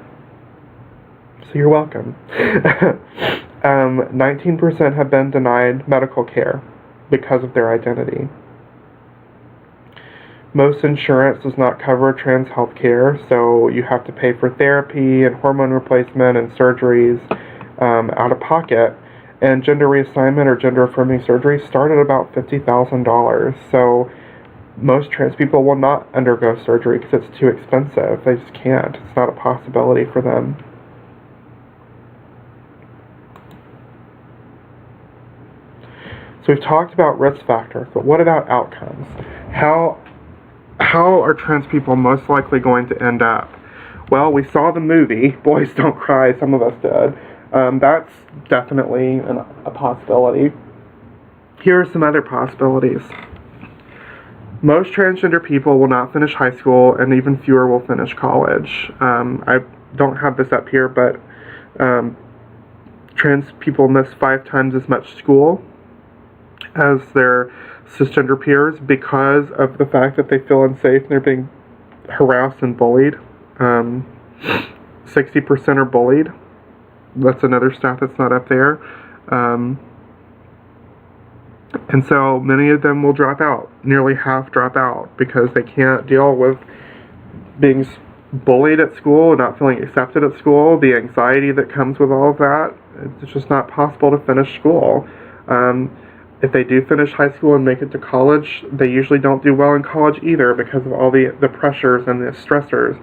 So you're welcome. 19% have been denied medical care because of their identity. Most insurance does not cover trans health care, so you have to pay for therapy and hormone replacement and surgeries out of pocket. And gender reassignment or gender-affirming surgery start at about $50,000. So most trans people will not undergo surgery because it's too expensive. They just can't. It's not a possibility for them. So we've talked about risk factors, but what about outcomes? How are trans people most likely going to end up? Well, we saw the movie, Boys Don't Cry, some of us did. That's definitely a possibility. Here are some other possibilities. Most transgender people will not finish high school, and even fewer will finish college. I don't have this up here, but trans people miss 5 times as much school as their cisgender peers because of the fact that they feel unsafe and they're being harassed and bullied. 60% are bullied. That's another stat that's not up there. And so many of them will drop out. Nearly half drop out because they can't deal with being bullied at school and not feeling accepted at school, the anxiety that comes with all of that. It's just not possible to finish school. If they do finish high school and make it to college, they usually don't do well in college either because of all the pressures and the stressors.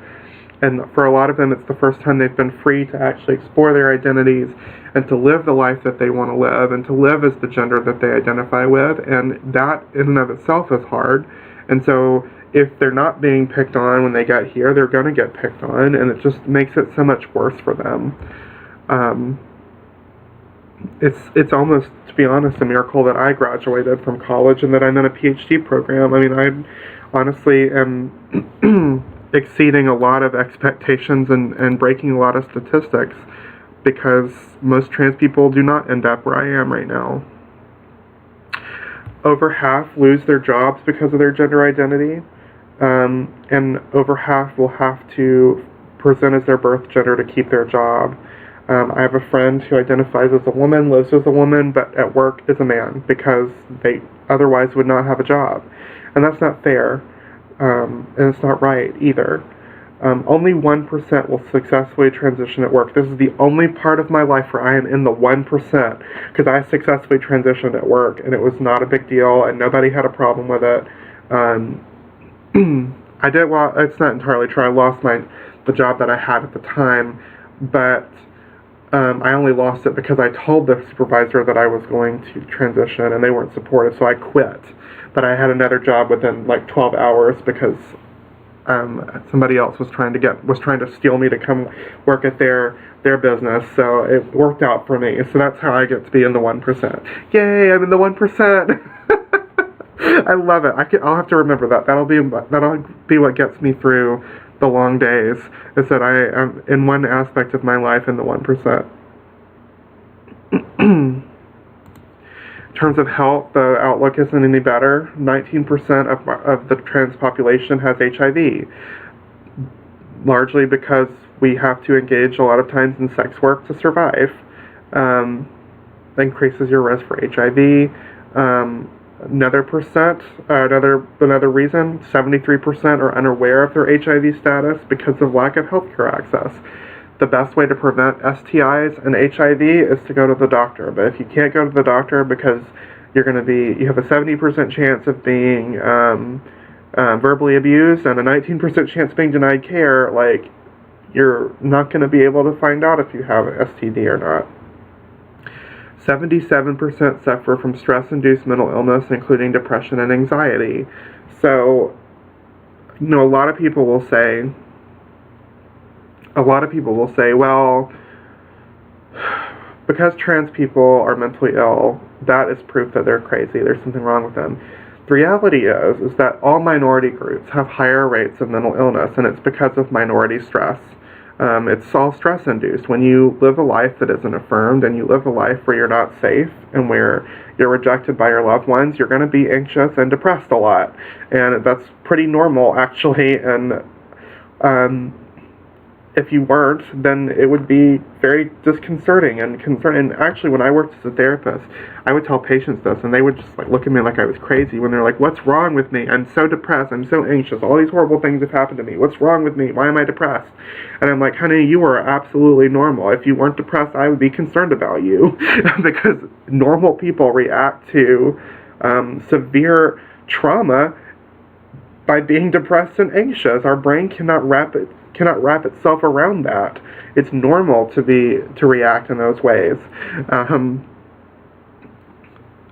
And for a lot of them, it's the first time they've been free to actually explore their identities and to live the life that they want to live and to live as the gender that they identify with. And that in and of itself is hard. And so if they're not being picked on when they get here, they're going to get picked on, and it just makes it so much worse for them. it's almost, to be honest, a miracle that I graduated from college and that I'm in a PhD program. I mean, I honestly am exceeding a lot of expectations and breaking a lot of statistics, because most trans people do not end up where I am right now. Over half lose their jobs because of their gender identity, and over half will have to present as their birth gender to keep their job. I have a friend who identifies as a woman, lives as a woman, but at work is a man because they otherwise would not have a job. And that's not fair, and it's not right either. Only 1% will successfully transition at work. This is the only part of my life where I am in the 1%, because I successfully transitioned at work, and it was not a big deal, and nobody had a problem with it. I did, well, it's not entirely true. I lost the job that I had at the time, but I only lost it because I told the supervisor that I was going to transition, and they weren't supportive, so I quit. But I had another job within like 12 hours because somebody else was trying to steal me to come work at their business, so it worked out for me. So that's how I get to be in the 1%. Yay, I'm in the 1%. I love it. I'll have to remember that. That'll be what gets me through the long days, is that I am in one aspect of my life in the 1%. In terms of health, the outlook isn't any better. 19% of the trans population has HIV, largely because we have to engage a lot of times in sex work to survive. That increases your risk for HIV. Another reason, 73% are unaware of their HIV status because of lack of healthcare access. The best way to prevent STIs and HIV is to go to the doctor. But if you can't go to the doctor because you have a 70% chance of being verbally abused and a 19% chance of being denied care, like, you're not going to be able to find out if you have an STD or not. 77% suffer from stress-induced mental illness, including depression and anxiety. So, a lot of people will say, well, because trans people are mentally ill, that is proof that they're crazy. There's something wrong with them. The reality is that all minority groups have higher rates of mental illness, and it's because of minority stress. It's all stress-induced. When you live a life that isn't affirmed, and you live a life where you're not safe, and where you're rejected by your loved ones, you're going to be anxious and depressed a lot. And that's pretty normal, actually, and if you weren't, then it would be very disconcerting and concerning. And actually, when I worked as a therapist, I would tell patients this, and they would just look at me like I was crazy when they're like, "What's wrong with me? I'm so depressed. I'm so anxious. All these horrible things have happened to me. What's wrong with me? Why am I depressed?" And I'm like, "Honey, you are absolutely normal. If you weren't depressed, I would be concerned about you," because normal people react to severe trauma by being depressed and anxious. Our brain cannot wrap itself around that. It's normal to react in those ways.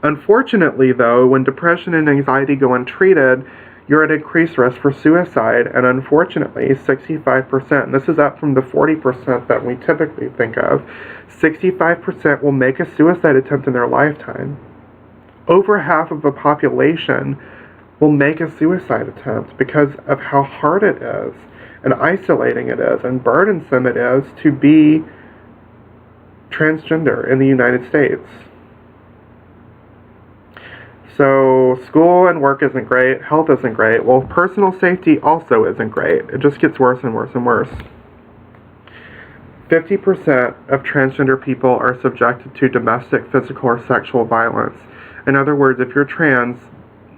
Unfortunately, though, when depression and anxiety go untreated, you're at increased risk for suicide, and unfortunately, 65%, and this is up from the 40% that we typically think of, 65% will make a suicide attempt in their lifetime. Over half of the population will make a suicide attempt because of how hard it is, and isolating it is, and burdensome it is to be transgender in the United States. So school and work isn't great, health isn't great, well, personal safety also isn't great. It just gets worse and worse and worse. 50% of transgender people are subjected to domestic, physical, or sexual violence. In other words, if you're trans,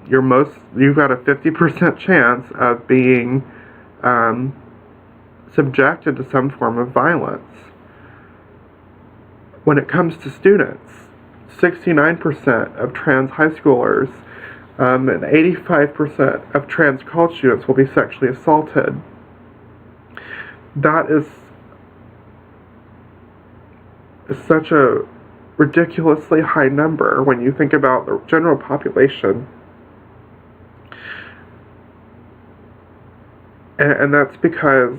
you've got a 50% chance of being subjected to some form of violence. When it comes to students, 69% of trans high schoolers and 85% of trans college students will be sexually assaulted. That is such a ridiculously high number when you think about the general population. And that's because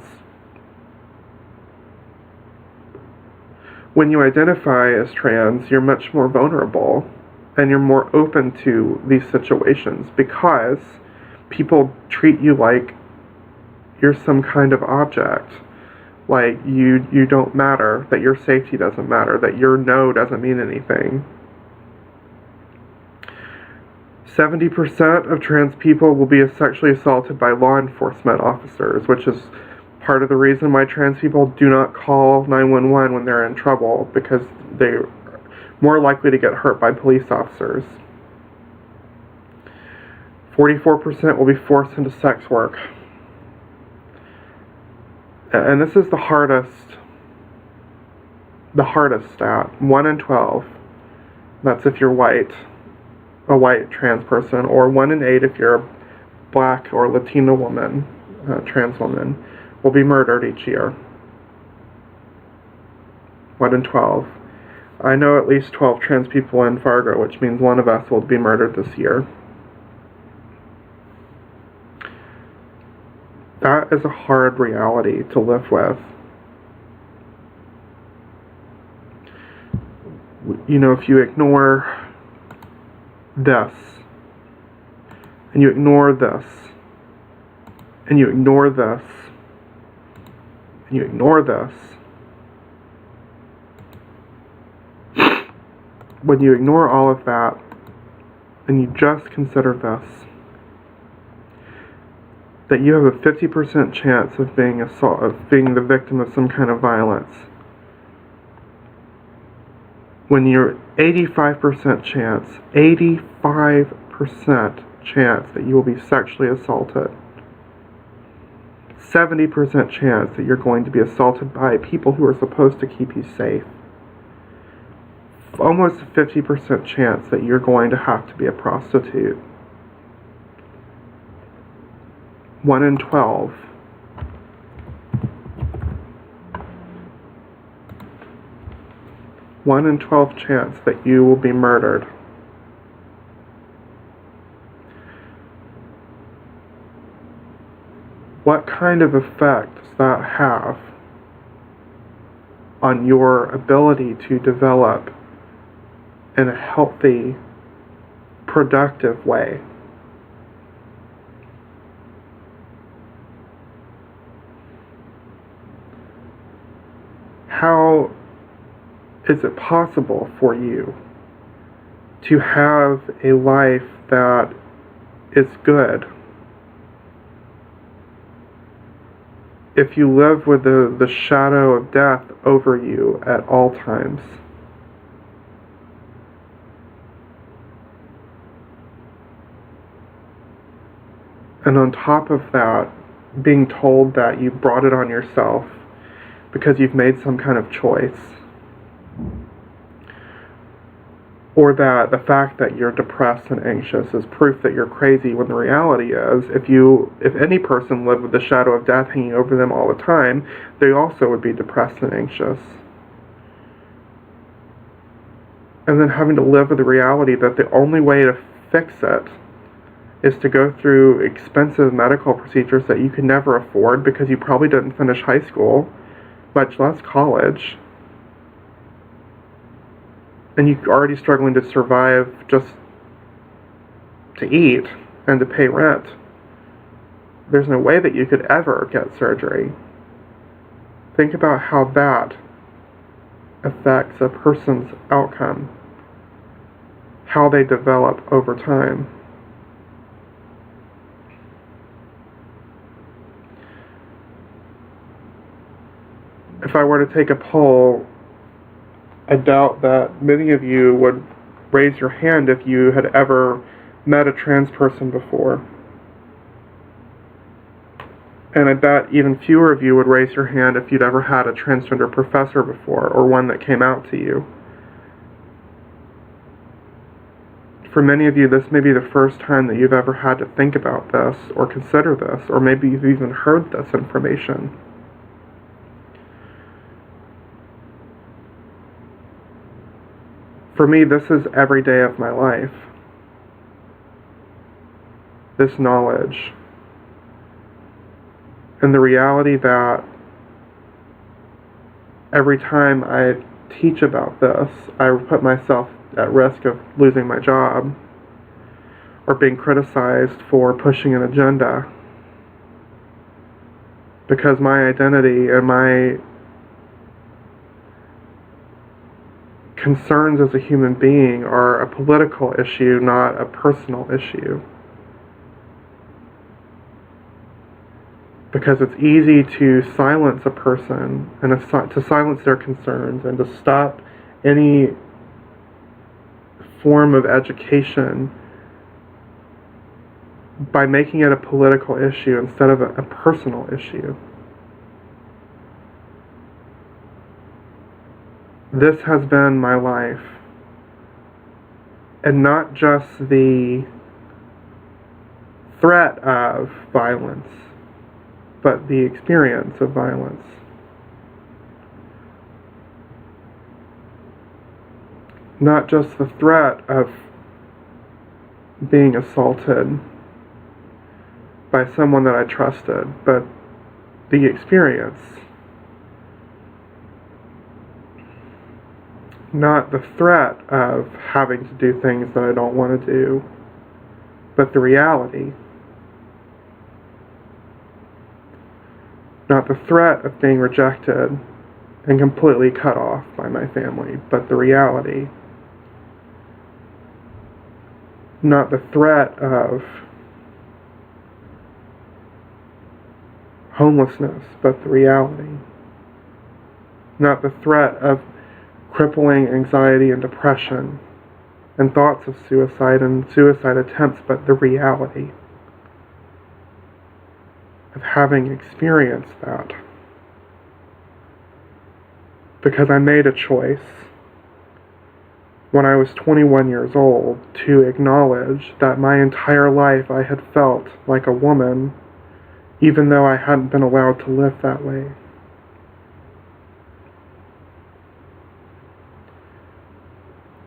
when you identify as trans, you're much more vulnerable and you're more open to these situations because people treat you like you're some kind of object, like you don't matter, that your safety doesn't matter, that your no doesn't mean anything. 70% of trans people will be sexually assaulted by law enforcement officers, which is part of the reason why trans people do not call 911 when they're in trouble, because they're more likely to get hurt by police officers. 44% will be forced into sex work. And this is the hardest stat. 1 in 12. That's if you're white, a white trans person, or 1 in 8 if you're a black or Latina woman, trans woman, will be murdered each year. 1 in 12. I know at least 12 trans people in Fargo, which means one of us will be murdered this year. That is a hard reality to live with. You know, if you ignore this, and you ignore this, and you ignore this, and you ignore this, when you ignore all of that, and you just consider this, that you have a 50% chance of being the victim of some kind of violence, when you're 85% chance that you will be sexually assaulted, 70% chance that you're going to be assaulted by people who are supposed to keep you safe, almost a 50% chance that you're going to have to be a prostitute. 1 in 12. One in 12 chance that you will be murdered. What kind of effect does that have on your ability to develop in a healthy, productive way? How is it possible for you to have a life that is good if you live with the shadow of death over you at all times? And on top of that, being told that you brought it on yourself because you've made some kind of choice, or that the fact that you're depressed and anxious is proof that you're crazy, when the reality is, if any person lived with the shadow of death hanging over them all the time, they also would be depressed and anxious. And then having to live with the reality that the only way to fix it is to go through expensive medical procedures that you could never afford because you probably didn't finish high school, much less college. And you're already struggling to survive just to eat and to pay rent. There's no way that you could ever get surgery. Think about how that affects a person's outcome, how they develop over time. If I were to take a poll, I doubt that many of you would raise your hand if you had ever met a trans person before. And I bet even fewer of you would raise your hand if you'd ever had a transgender professor before, or one that came out to you. For many of you, this may be the first time that you've ever had to think about this, or consider this, or maybe you've even heard this information. For me, this is every day of my life. This knowledge. And the reality that every time I teach about this, I put myself at risk of losing my job or being criticized for pushing an agenda, because my identity and my concerns as a human being are a political issue, not a personal issue. Because it's easy to silence a person and to silence their concerns and to stop any form of education by making it a political issue instead of a personal issue. This has been my life, and not just the threat of violence, but the experience of violence. Not just the threat of being assaulted by someone that I trusted, but the experience. Not the threat of having to do things that I don't want to do, but the reality. Not the threat of being rejected and completely cut off by my family, but the reality. Not the threat of homelessness, but the reality. Not the threat of crippling anxiety and depression and thoughts of suicide and suicide attempts, but the reality of having experienced that. Because I made a choice when I was 21 years old to acknowledge that my entire life I had felt like a woman, even though I hadn't been allowed to live that way.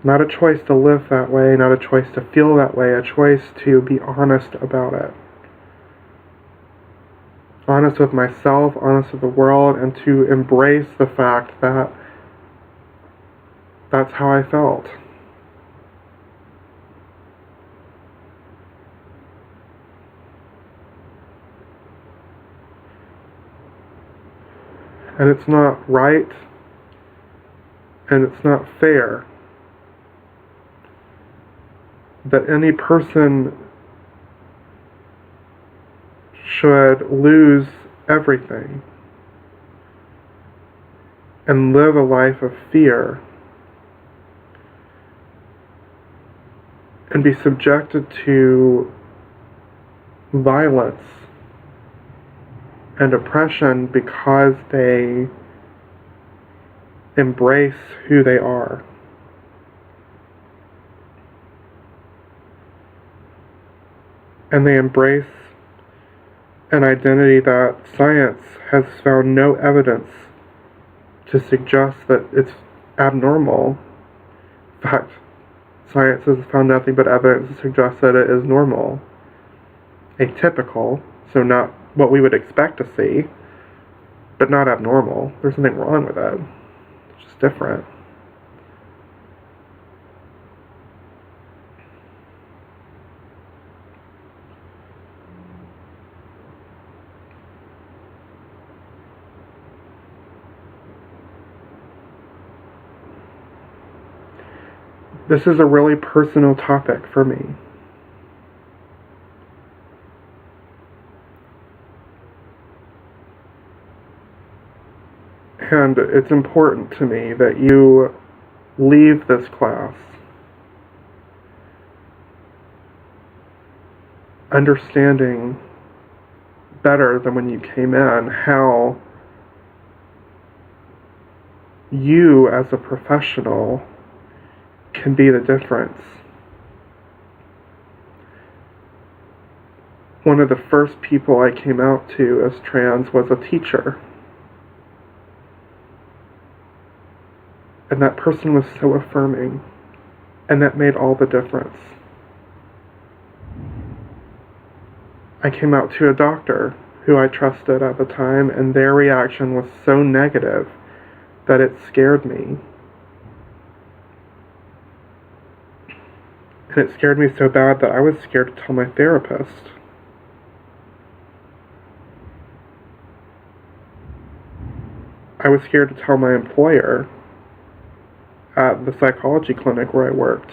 Not a choice to live that way, not a choice to feel that way, a choice to be honest about it. Honest with myself, honest with the world, and to embrace the fact that that's how I felt. And it's not right, and it's not fair that any person should lose everything and live a life of fear and be subjected to violence and oppression because they embrace who they are. And they embrace an identity that science has found no evidence to suggest that it's abnormal. In fact, science has found nothing but evidence to suggest that it is normal. Atypical, so not what we would expect to see, but not abnormal. There's something wrong with it. It's just different. This is a really personal topic for me. And it's important to me that you leave this class understanding better than when you came in how you as a professional can be the difference. One of the first people I came out to as trans was a teacher. And that person was so affirming, and that made all the difference. I came out to a doctor who I trusted at the time, and their reaction was so negative that it scared me. And it scared me so bad that I was scared to tell my therapist. I was scared to tell my employer at the psychology clinic where I worked.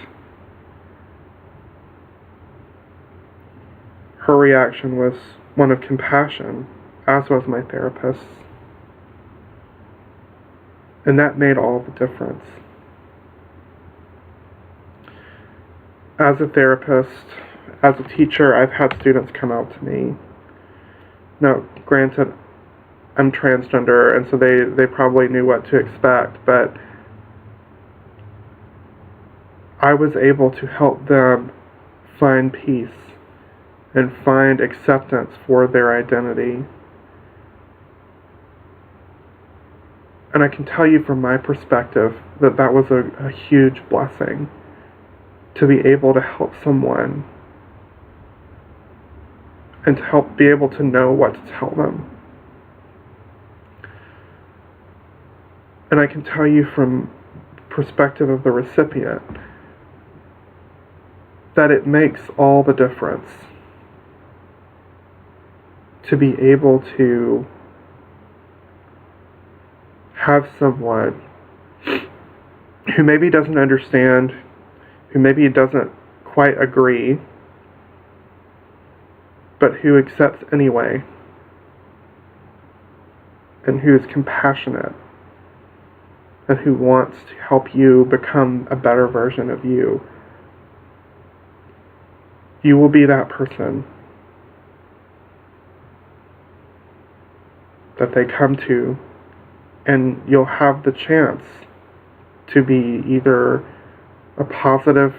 Her reaction was one of compassion, as was my therapist's. And that made all the difference. As a therapist, as a teacher, I've had students come out to me. Now, granted, I'm transgender, and so they probably knew what to expect, but I was able to help them find peace and find acceptance for their identity. And I can tell you from my perspective that that was a huge blessing, to be able to help someone and to be able to know what to tell them. And I can tell you from perspective of the recipient that it makes all the difference to be able to have someone who maybe doesn't understand, who maybe doesn't quite agree, but who accepts anyway, and who is compassionate, and who wants to help you become a better version of you. You will be that person that they come to, and you'll have the chance to be either a positive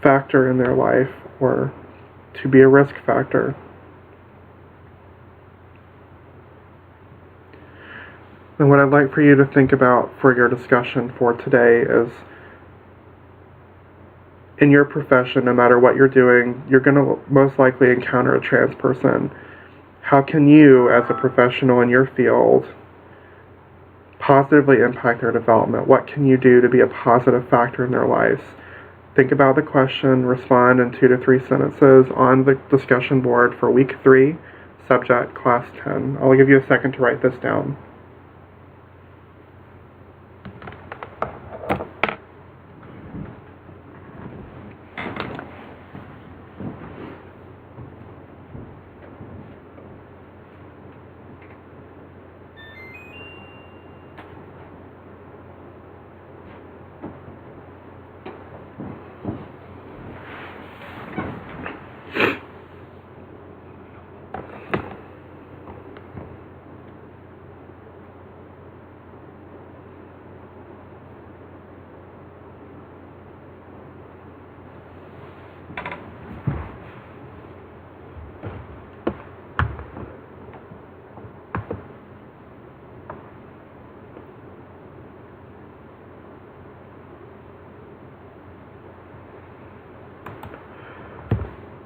factor in their life or to be a risk factor. And what I'd like for you to think about for your discussion for today is, in your profession, no matter what you're doing, you're going to most likely encounter a trans person. How can you, as a professional in your field, positively impact their development? What can you do to be a positive factor in their lives? Think about the question, respond in 2 to 3 sentences on the discussion board for week 3, subject class 10. I'll give you a second to write this down.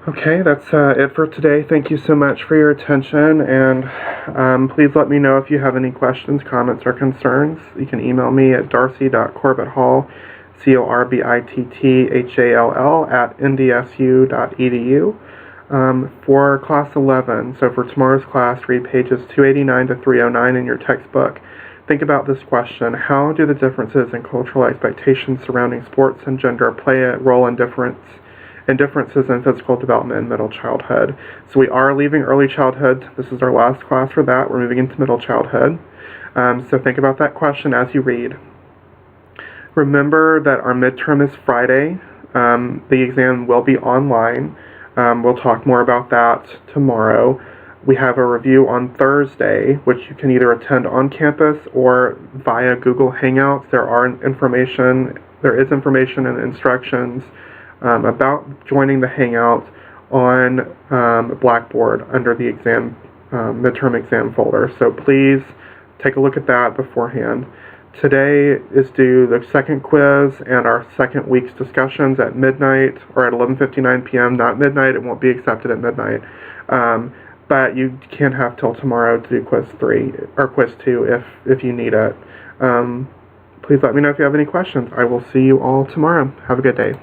Okay, that's it for today. Thank you so much for your attention, and please let me know if you have any questions, comments, or concerns. You can email me at darcy.corbettHall, CORBITTHALL, at NDSU.edu. For class 11, so for tomorrow's class, read pages 289 to 309 in your textbook. Think about this question: how do the differences in cultural expectations surrounding sports and gender play a role in differences in physical development in middle childhood? So we are leaving early childhood. This is our last class for that. We're moving into middle childhood. So think about that question as you read. Remember that our midterm is Friday. The exam will be online. We'll talk more about that tomorrow. We have a review on Thursday, which you can either attend on campus or via Google Hangouts. There is information and instructions about joining the Hangout on Blackboard under the midterm exam folder. So please take a look at that beforehand. Today is due the second quiz and our second week's discussions at midnight, or at 11:59 p.m. Not midnight, it won't be accepted at midnight. But you can have till tomorrow to do quiz 3 or quiz 2 if you need it. Please let me know if you have any questions. I will see you all tomorrow. Have a good day.